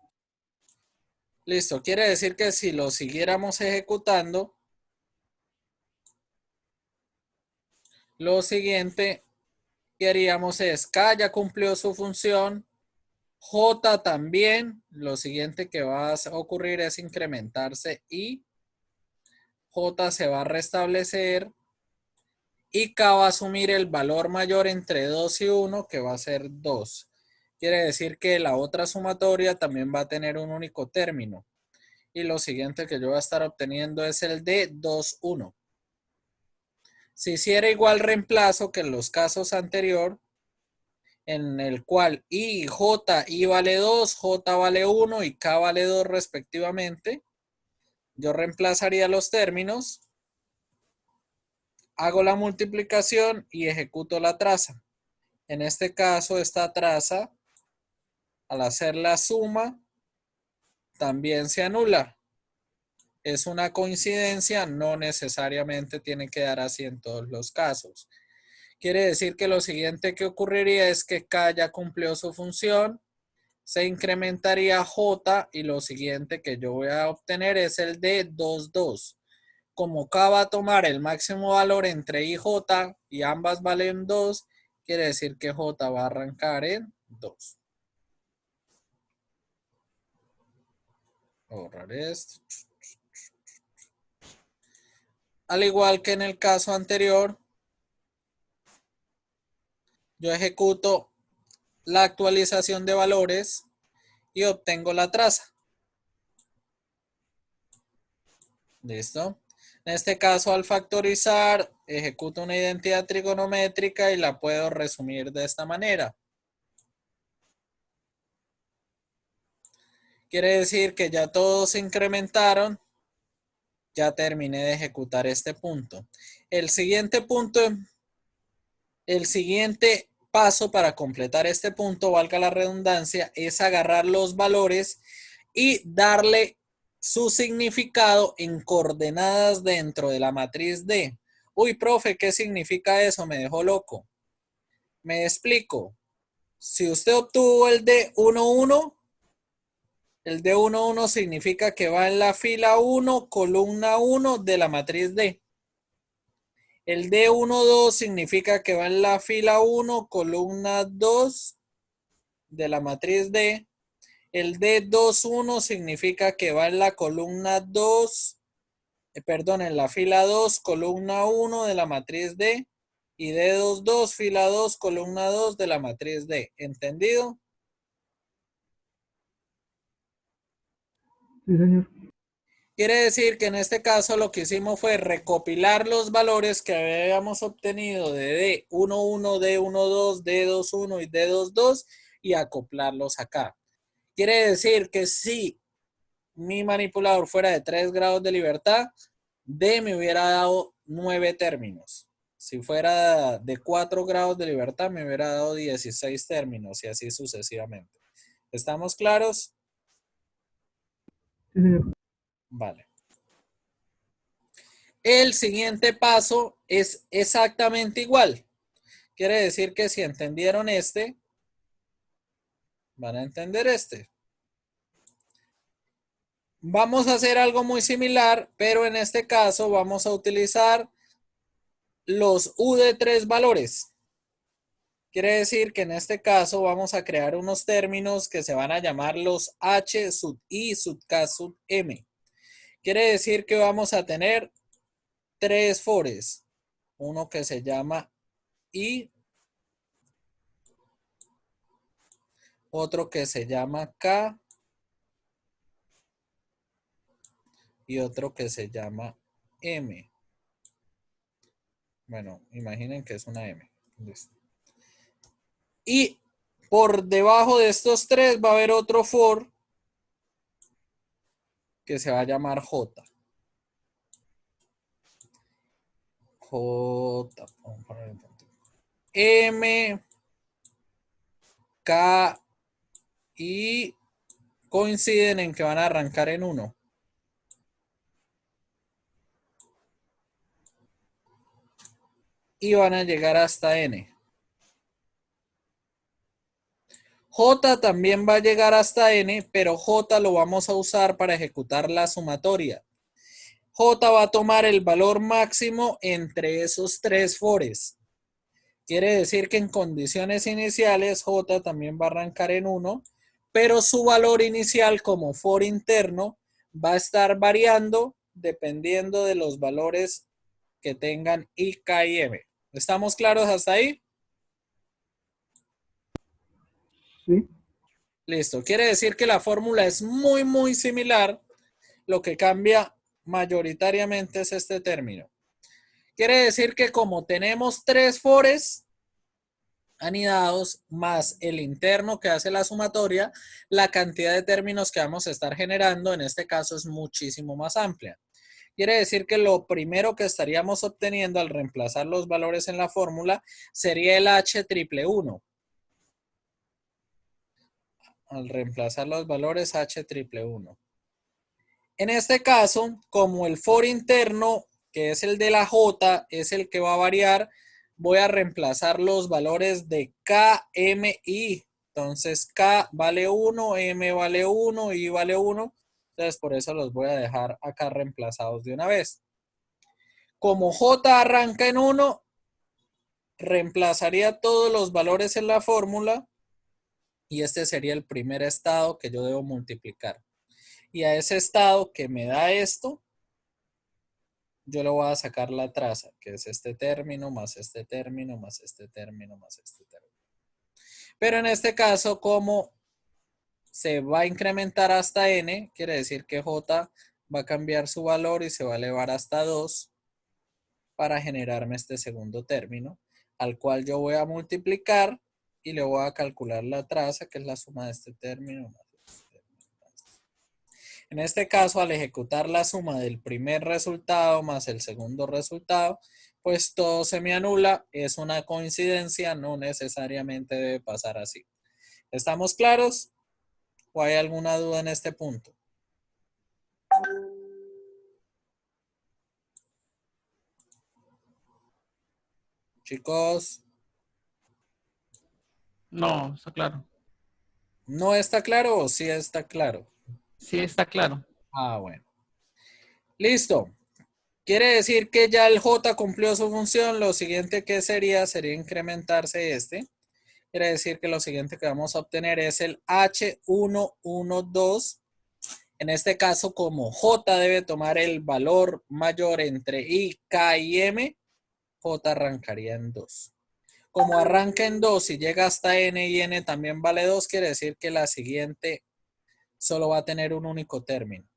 Listo. Quiere decir que si lo siguiéramos ejecutando, lo siguiente que haríamos es K ya cumplió su función, J también. Lo siguiente que va a ocurrir es incrementarse I. J se va a restablecer y K va a asumir el valor mayor entre 2 y 1, que va a ser 2. Quiere decir que la otra sumatoria también va a tener un único término. Y lo siguiente que yo voy a estar obteniendo es el de 2, 1. Si hiciera igual reemplazo que en los casos anteriores, en el cual I y J, I vale 2, J vale 1 y K vale 2 respectivamente, yo reemplazaría los términos Hago la multiplicación y ejecuto la traza. En este caso, esta traza, al hacer la suma, también se anula. Es una coincidencia, no necesariamente tiene que dar así en todos los casos. Quiere decir que lo siguiente que ocurriría es que K ya cumplió su función, se incrementaría J y lo siguiente que yo voy a obtener es el de 2, 2. Como K va a tomar el máximo valor entre I y J y ambas valen 2, quiere decir que J va a arrancar en 2. Borrar esto. Al igual que en el caso anterior, yo ejecuto la actualización de valores y obtengo la traza. ¿Listo? En este caso, al factorizar, ejecuto una identidad trigonométrica y la puedo resumir de esta manera. Quiere decir que ya todos se incrementaron. Ya terminé de ejecutar este punto. El siguiente paso para completar este punto, valga la redundancia, es agarrar los valores y darle su significado en coordenadas dentro de la matriz D. Uy, profe, ¿qué significa eso? Me dejó loco. Me explico. Si usted obtuvo el D11, el D11 significa que va en la fila 1, columna 1 de la matriz D. El D12 significa que va en la fila 1, columna 2 de la matriz D. El D21 significa que va en la columna 2, en la fila 2, columna 1 de la matriz D. Y D22, fila 2, columna 2 de la matriz D. ¿Entendido? Sí, señor. Quiere decir que en este caso lo que hicimos fue recopilar los valores que habíamos obtenido de D11, D12, D21 y D22 y acoplarlos acá. Quiere decir que si mi manipulador fuera de 3 grados de libertad, D me hubiera dado 9 términos. Si fuera de 4 grados de libertad, me hubiera dado 16 términos y así sucesivamente. ¿Estamos claros? Sí, señor. Vale. El siguiente paso es exactamente igual. Quiere decir que si entendieron este, van a entender este. Vamos a hacer algo muy similar, pero en este caso vamos a utilizar los U de 3 valores. Quiere decir que en este caso vamos a crear unos términos que se van a llamar los H sub I sub K sub M. Quiere decir que vamos a tener 3 fores. Uno que se llama I, otro que se llama K y otro que se llama M. Bueno, imaginen que es una M. Listo. Y por debajo de estos tres va a haber otro for que se va a llamar J. J. M. K. Y coinciden en que van a arrancar en 1. Y van a llegar hasta N. J también va a llegar hasta N, pero J lo vamos a usar para ejecutar la sumatoria. J va a tomar el valor máximo entre esos 3 fores. Quiere decir que en condiciones iniciales J también va a arrancar en 1, pero su valor inicial como for interno va a estar variando dependiendo de los valores que tengan I, K y M. ¿Estamos claros hasta ahí? Sí. Listo. Quiere decir que la fórmula es muy, muy similar. Lo que cambia mayoritariamente es este término. Quiere decir que como tenemos 3 fores anidados más el interno que hace la sumatoria, la cantidad de términos que vamos a estar generando en este caso es muchísimo más amplia. Quiere decir que lo primero que estaríamos obteniendo al reemplazar los valores en la fórmula sería el H triple 1. Al reemplazar los valores H triple 1. En este caso, como el for interno, que es el de la J, es el que va a variar, voy a reemplazar los valores de K, M, I. Entonces, K vale 1, M vale 1, I vale 1. Entonces, por eso los voy a dejar acá reemplazados de una vez. Como J arranca en 1, reemplazaría todos los valores en la fórmula y este sería el primer estado que yo debo multiplicar. Y a ese estado que me da esto, yo le voy a sacar la traza, que es este término, más este término, más este término, más este término. Pero en este caso, como se va a incrementar hasta n, quiere decir que j va a cambiar su valor y se va a elevar hasta 2 para generarme este segundo término, al cual yo voy a multiplicar y le voy a calcular la traza, que es la suma de este término más este término. En este caso, al ejecutar la suma del primer resultado más el segundo resultado, pues todo se me anula, es una coincidencia, no necesariamente debe pasar así. ¿Estamos claros? ¿O hay alguna duda en este punto? Chicos, No, está claro. ¿no está claro o sí está claro? Sí, está claro. Ah, bueno. Listo. Quiere decir que ya el J cumplió su función. Lo siguiente que sería incrementarse este. Quiere decir que lo siguiente que vamos a obtener es el H112. En este caso, como J debe tomar el valor mayor entre I, K y M, J arrancaría en 2. Como arranca en 2 y llega hasta N y N también vale 2, quiere decir que la siguiente solo va a tener un único término.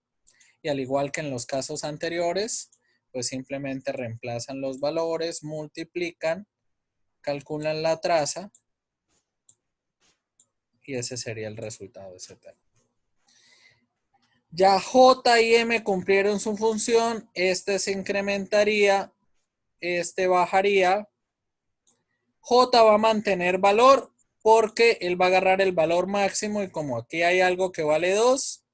Y al igual que en los casos anteriores, pues simplemente reemplazan los valores, multiplican, calculan la traza y ese sería el resultado de ese término. Ya J y M cumplieron su función, este se incrementaría, este bajaría. J va a mantener valor porque él va a agarrar el valor máximo y como aquí hay algo que vale 2,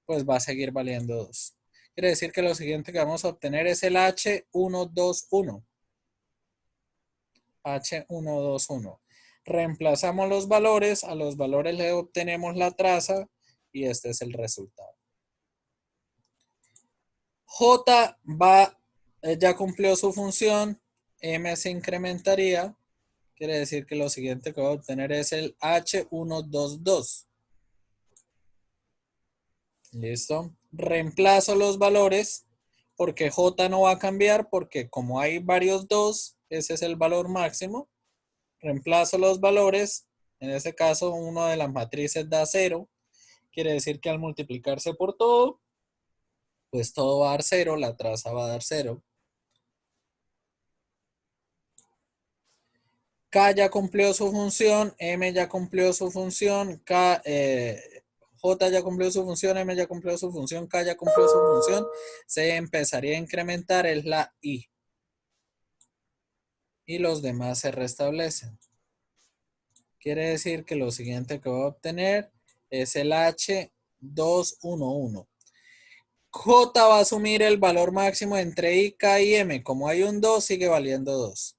pues va a seguir valiendo 2. Quiere decir que lo siguiente que vamos a obtener es el H121. H121. Reemplazamos los valores, a los valores le obtenemos la traza y este es el resultado. J ya cumplió su función, M se incrementaría, quiere decir que lo siguiente que voy a obtener es el H122. ¿Listo? Reemplazo los valores porque J no va a cambiar porque como hay varios 2, ese es el valor máximo. Reemplazo los valores, en este caso uno de las matrices da 0, quiere decir que al multiplicarse por todo, pues todo va a dar 0, la traza va a dar 0. K ya cumplió su función, M ya cumplió su función, J ya cumplió su función, M ya cumplió su función, K ya cumplió su función, se empezaría a incrementar, es la I. Y los demás se restablecen. Quiere decir que lo siguiente que voy a obtener es el H211. J va a asumir el valor máximo entre I, K y M. Como hay un 2, sigue valiendo 2.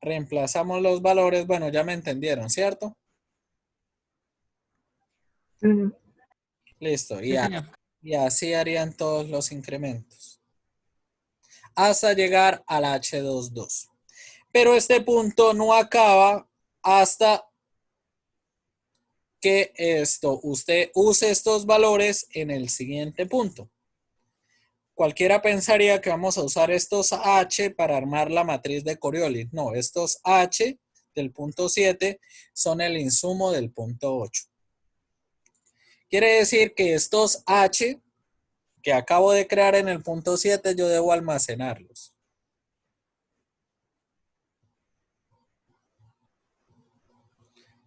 Reemplazamos los valores. Bueno, ya me entendieron, ¿cierto? Sí. Listo. Sí, señor. Y así harían todos los incrementos. Hasta llegar al H22. Pero este punto no acaba hasta que usted use estos valores en el siguiente punto. Cualquiera pensaría que vamos a usar estos H para armar la matriz de Coriolis. No, estos H del punto 7 son el insumo del punto 8. Quiere decir que estos H que acabo de crear en el punto 7 yo debo almacenarlos.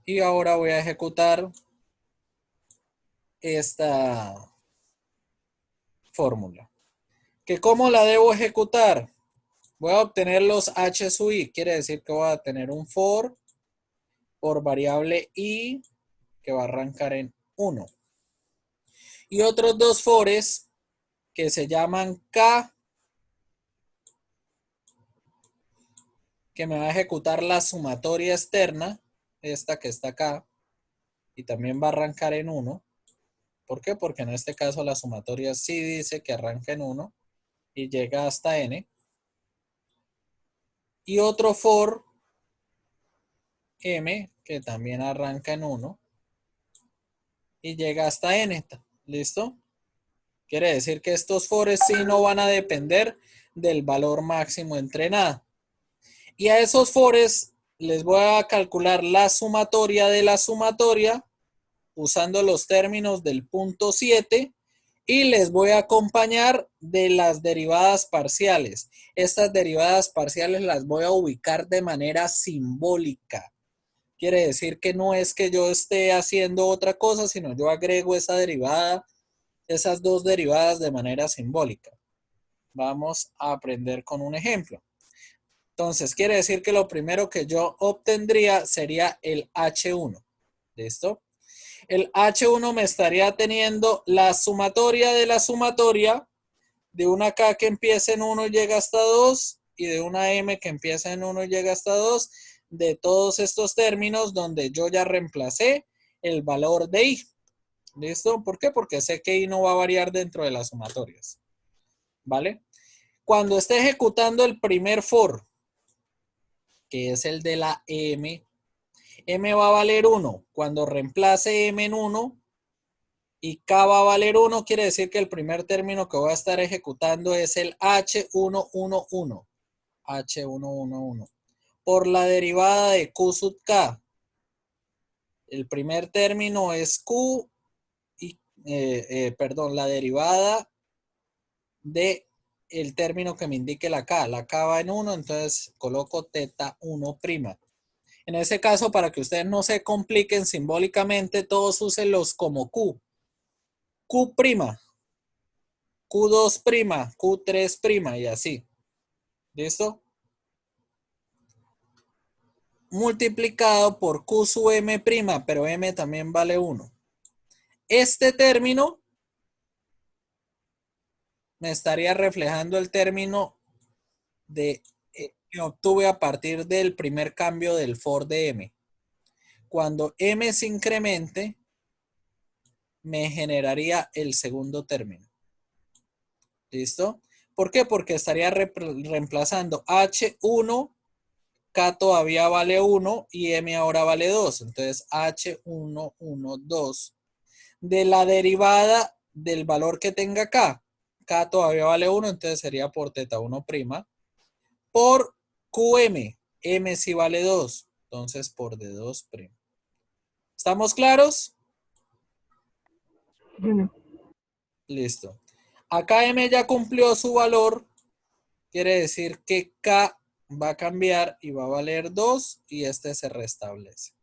Y ahora voy a ejecutar esta fórmula. ¿Que cómo la debo ejecutar? Voy a obtener los h sub i. Quiere decir que voy a tener un for por variable i que va a arrancar en 1. Y otros dos fores que se llaman k, que me va a ejecutar la sumatoria externa, esta que está acá, y también va a arrancar en 1. ¿Por qué? Porque en este caso la sumatoria sí dice que arranca en 1 y llega hasta n. Y otro for m que también arranca en 1 y llega hasta n. ¿Listo? Quiere decir que estos fores sí no van a depender del valor máximo entrenado. Y a esos fores les voy a calcular la sumatoria de la sumatoria usando los términos del punto 7 y les voy a acompañar de las derivadas parciales. Estas derivadas parciales las voy a ubicar de manera simbólica. Quiere decir que no es que yo esté haciendo otra cosa, sino yo agrego esa derivada, esas dos derivadas de manera simbólica. Vamos a aprender con un ejemplo. Entonces, quiere decir que lo primero que yo obtendría sería el H1. ¿Listo? El H1 me estaría teniendo la sumatoria de la sumatoria de una K que empieza en 1 y llega hasta 2 y de una M que empieza en 1 y llega hasta 2 de todos estos términos donde yo ya reemplacé el valor de I. ¿Listo? ¿Por qué? Porque sé que I no va a variar dentro de las sumatorias. ¿Vale? Cuando esté ejecutando el primer for, que es el de la M, M va a valer 1. Cuando reemplace M en 1 y K va a valer 1, quiere decir que el primer término que voy a estar ejecutando es el H111. H111. Por la derivada de Q sub K. El primer término es Q y, la derivada de el término que me indique la K. La K va en 1, entonces coloco teta 1'. En ese caso, para que ustedes no se compliquen simbólicamente, todos úsenlos como Q. Q', Q2', Q3' y así. ¿Listo? Multiplicado por Q sub M', pero M también vale 1. Este término me estaría reflejando el término de, que obtuve a partir del primer cambio del for de M. Cuando M se incremente, me generaría el segundo término. ¿Listo? ¿Por qué? Porque estaría reemplazando H1, K todavía vale 1 y M ahora vale 2. Entonces H112 de la derivada del valor que tenga K. K todavía vale 1, entonces sería por teta 1', por QM. M sí vale 2, entonces por D2'. ¿Estamos claros? Bueno, Listo. Acá M ya cumplió su valor. Quiere decir que K va a cambiar y va a valer 2 y este se restablece.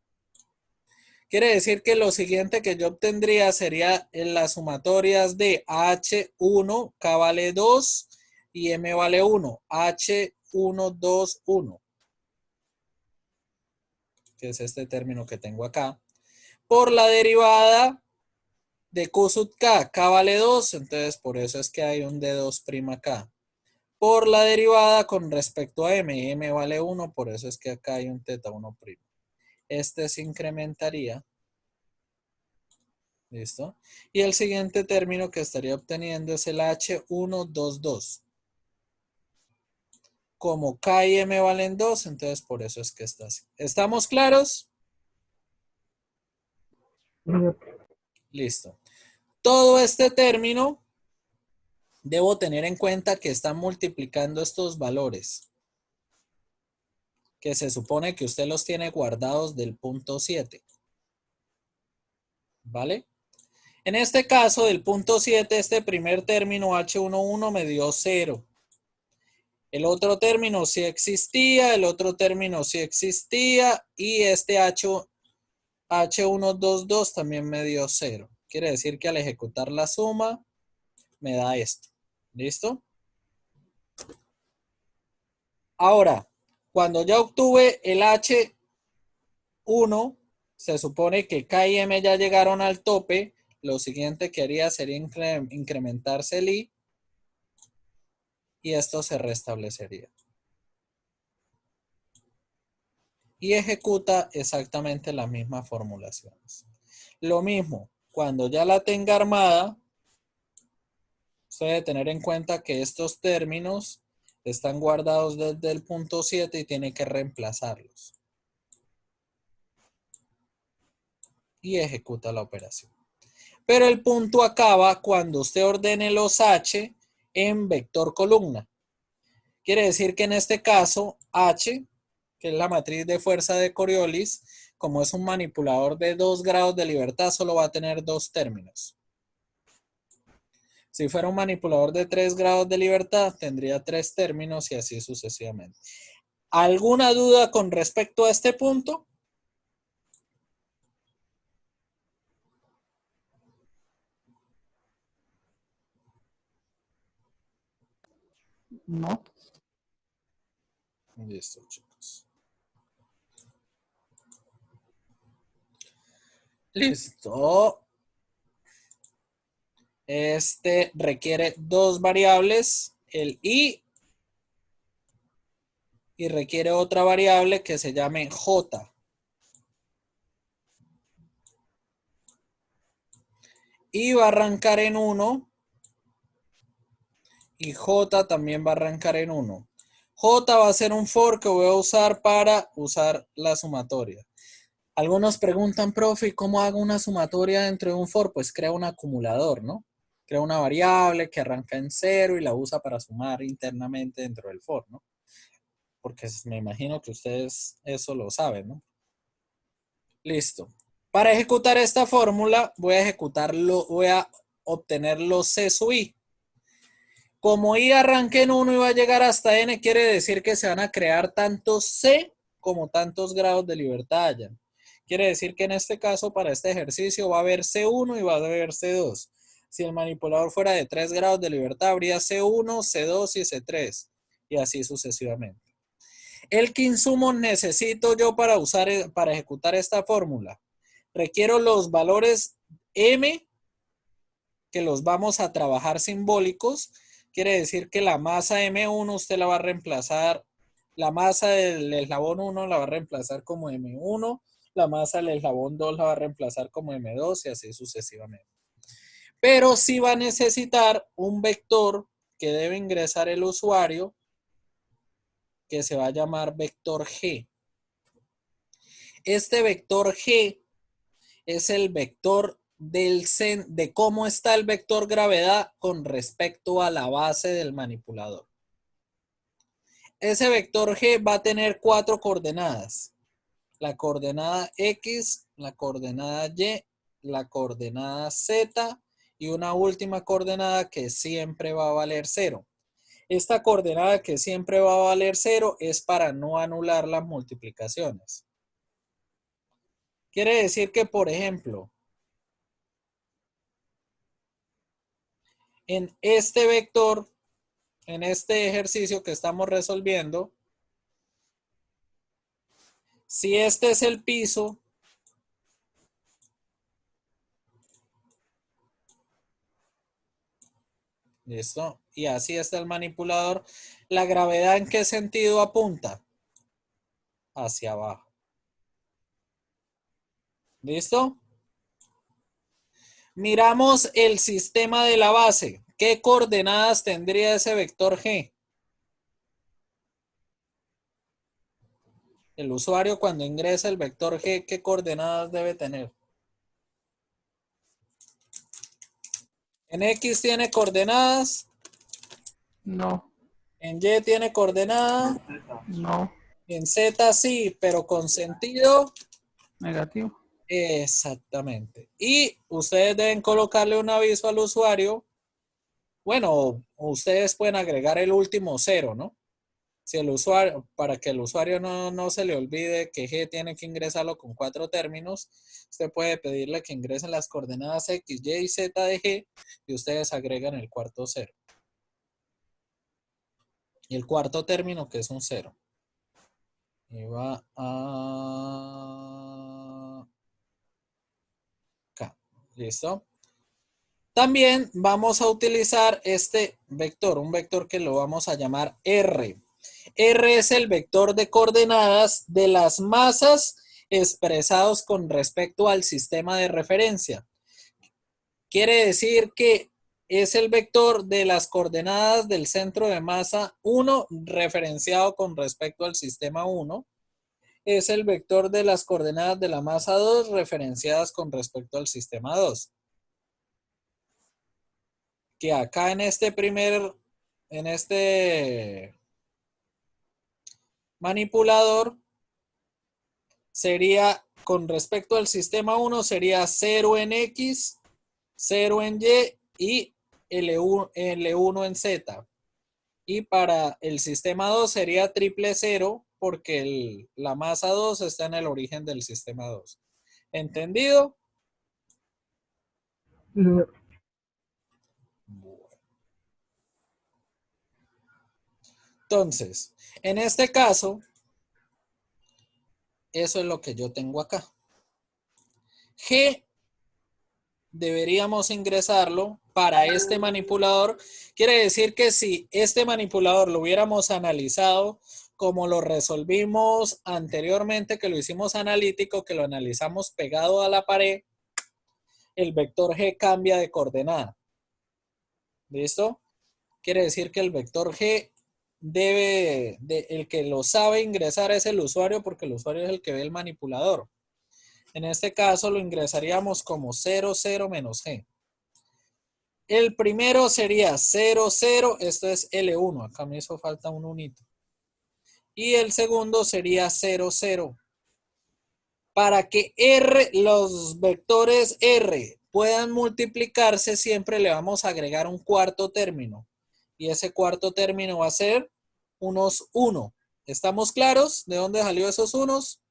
Quiere decir que lo siguiente que yo obtendría sería en las sumatorias de H1, K vale 2 y M vale 1. H1, 2, 1. Que es este término que tengo acá. Por la derivada de Q sub K. K vale 2, entonces por eso es que hay un D2' acá. Por la derivada con respecto a M. M vale 1, por eso es que acá hay un teta 1'. Este se incrementaría. ¿Listo? Y el siguiente término que estaría obteniendo es el H122. Como K y M valen 2, entonces por eso es que está así. ¿Estamos claros? bueno, Listo. Todo este término debo tener en cuenta que está multiplicando estos valores, que se supone que usted los tiene guardados del punto 7. ¿Vale? En este caso del punto 7, este primer término H11 me dio 0. El otro término sí existía, el otro término sí existía y este H122 también me dio 0. Quiere decir que al ejecutar la suma me da esto. ¿Listo? Ahora, cuando ya obtuve el H1, se supone que K y M ya llegaron al tope. Lo siguiente que haría sería incrementarse el I y esto se restablecería. Y ejecuta exactamente las mismas formulaciones. Lo mismo, cuando ya la tenga armada, usted debe tener en cuenta que estos términos están guardados desde el punto 7 y tiene que reemplazarlos. Y ejecuta la operación. Pero el punto acaba cuando usted ordene los H en vector columna. Quiere decir que en este caso H, que es la matriz de fuerza de Coriolis, como es un manipulador de 2 grados de libertad, solo va a tener 2 términos. Si fuera un manipulador de 3 grados de libertad, tendría 3 términos y así sucesivamente. ¿Alguna duda con respecto a este punto? No. Listo, chicos. Listo. Este requiere 2 variables, el I, y requiere otra variable que se llame J. I va a arrancar en 1 y J también va a arrancar en 1. J va a ser un for que voy a usar para usar la sumatoria. Algunos preguntan, profe, ¿cómo hago una sumatoria dentro de un for? Pues crea un acumulador, ¿no? Crea una variable que arranca en 0 y la usa para sumar internamente dentro del for, ¿no? Porque me imagino que ustedes eso lo saben, ¿no? Listo. Para ejecutar esta fórmula voy a obtener los C sub I. Como I arranque en 1 y va a llegar hasta N, quiere decir que se van a crear tantos C como tantos grados de libertad hayan. Quiere decir que en este caso, para este ejercicio, va a haber C1 y va a haber C2. Si el manipulador fuera de 3 grados de libertad, habría C1, C2 y C3. Y así sucesivamente. ¿El qué insumos necesito yo para ejecutar esta fórmula? Requiero los valores M, que los vamos a trabajar simbólicos. Quiere decir que la masa M1 usted la va a reemplazar, la masa del eslabón 1 la va a reemplazar como M1, la masa del eslabón 2 la va a reemplazar como M2 y así sucesivamente. Pero sí va a necesitar un vector que debe ingresar el usuario que se va a llamar vector G. Este vector G es el vector de cómo está el vector gravedad con respecto a la base del manipulador. Ese vector G va a tener 4 coordenadas. La coordenada X, la coordenada Y, la coordenada Z y una última coordenada que siempre va a valer 0. Esta coordenada que siempre va a valer 0 es para no anular las multiplicaciones. Quiere decir que, por ejemplo, en este vector, en este ejercicio que estamos resolviendo, si este es el piso, ¿listo? Y así está el manipulador, ¿la gravedad en qué sentido apunta? Hacia abajo. ¿Listo? Miramos el sistema de la base. ¿Qué coordenadas tendría ese vector G? El usuario cuando ingresa el vector G, ¿qué coordenadas debe tener? En X tiene coordenadas. No. En Y tiene coordenadas. No. En Z sí, pero con sentido Negativo. exactamente. Y ustedes deben colocarle un aviso al usuario. Bueno, ustedes pueden agregar el último 0, ¿no? Si el usuario, para que el usuario no se le olvide que G tiene que ingresarlo con 4 términos, usted puede pedirle que ingresen las coordenadas X, Y y Z de G y ustedes agregan el cuarto cero. Y el cuarto término que es un 0. Y va a acá. ¿Listo? También vamos a utilizar este vector, un vector que lo vamos a llamar R. R es el vector de coordenadas de las masas expresados con respecto al sistema de referencia. Quiere decir que es el vector de las coordenadas del centro de masa 1 referenciado con respecto al sistema 1. Es el vector de las coordenadas de la masa 2 referenciadas con respecto al sistema 2. Que acá en este manipulador sería, con respecto al sistema 1, sería 0 en X, 0 en Y y L1 en Z. Y para el sistema 2 sería triple 0 porque la masa 2 está en el origen del sistema 2. ¿Entendido? Sí, señor. Entonces, en este caso, eso es lo que yo tengo acá. G deberíamos ingresarlo para este manipulador. Quiere decir que si este manipulador lo hubiéramos analizado como lo resolvimos anteriormente, que lo hicimos analítico, que lo analizamos pegado a la pared, el vector G cambia de coordenada. ¿Listo? Quiere decir que el vector G el que lo sabe ingresar es el usuario porque el usuario es el que ve el manipulador. En este caso lo ingresaríamos como 0, 0 menos G. El primero sería 0, 0, esto es L1, acá me hizo falta un unito. Y el segundo sería 0, 0. Para que los vectores R puedan multiplicarse, siempre le vamos a agregar un cuarto término. Y ese cuarto término va a ser unos 1. ¿Estamos claros de dónde salió esos unos?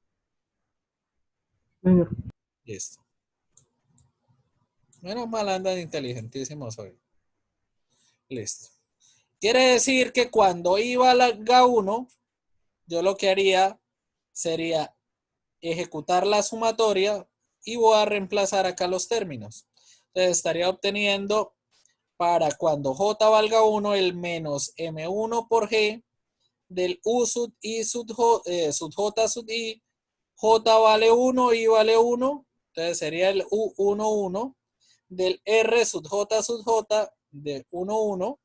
Señor. Listo. Menos mal andan inteligentísimos hoy. Listo. Quiere decir que cuando iba a la G1, yo lo que haría sería ejecutar la sumatoria y voy a reemplazar acá los términos. Entonces estaría obteniendo para cuando J valga 1 el menos M1 por G del U sub I sub J sub I. J vale 1, I vale 1. Entonces sería el U1, 1 del R sub J de 1, 1.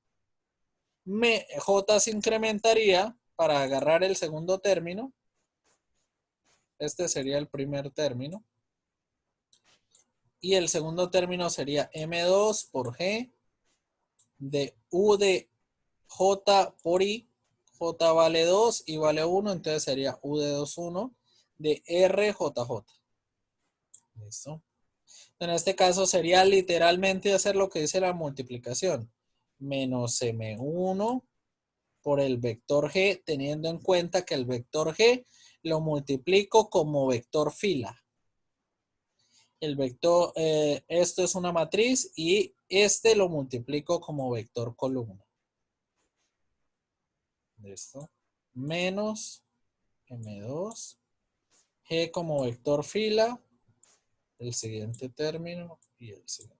J se incrementaría para agarrar el segundo término. Este sería el primer término. Y el segundo término sería M2 por G de U de J por I. J vale 2, I vale 1, entonces sería U de 2, 1 de RJJ. ¿Listo? En este caso sería literalmente hacer lo que dice la multiplicación. Menos M1 por el vector G, teniendo en cuenta que el vector G lo multiplico como vector fila. El vector, esto es una matriz y este lo multiplico como vector columna. ¿Listo? Menos M2, G como vector fila, el siguiente término y el siguiente.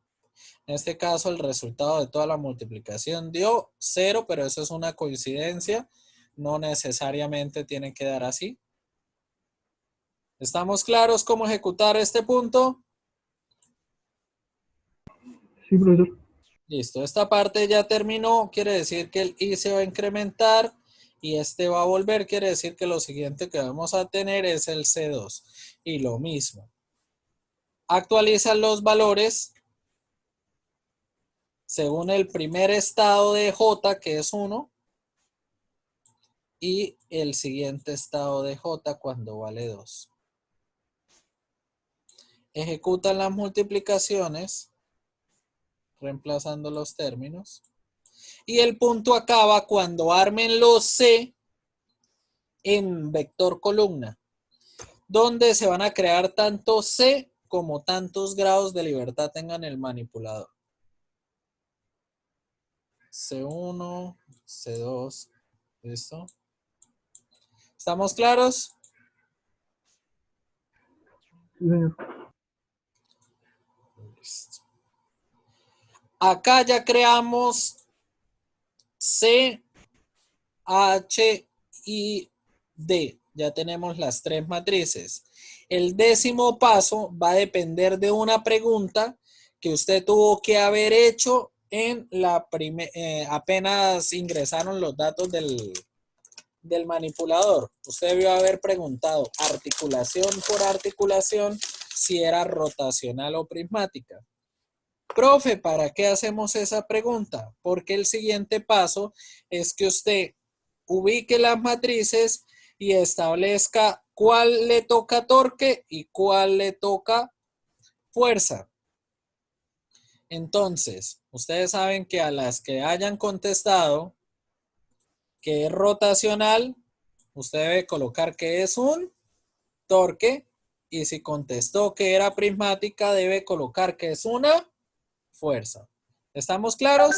En este caso el resultado de toda la multiplicación dio 0, pero eso es una coincidencia. No necesariamente tiene que dar así. ¿Estamos claros cómo ejecutar este punto? Sí, profesor. Listo, esta parte ya terminó, quiere decir que el I se va a incrementar y este va a volver, quiere decir que lo siguiente que vamos a tener es el C2. Y lo mismo. Actualizan los valores según el primer estado de J, que es 1, y el siguiente estado de J cuando vale 2. Ejecutan las multiplicaciones, reemplazando los términos. Y el punto acaba cuando armen los C en vector columna, donde se van a crear tanto C como tantos grados de libertad tengan el manipulador. C1, C2, ¿listo? ¿Estamos claros? Sí, señor. Listo. Acá ya creamos C, H y D. Ya tenemos las tres matrices. El 10º paso va a depender de una pregunta que usted tuvo que haber hecho en la apenas ingresaron los datos del manipulador. Usted debió haber preguntado articulación por articulación si era rotacional o prismática. Profe, ¿para qué hacemos esa pregunta? Porque el siguiente paso es que usted ubique las matrices y establezca cuál le toca torque y cuál le toca fuerza. Entonces, ustedes saben que a las que hayan contestado que es rotacional, usted debe colocar que es un torque, y si contestó que era prismática, debe colocar que es una fuerza. ¿Estamos claros?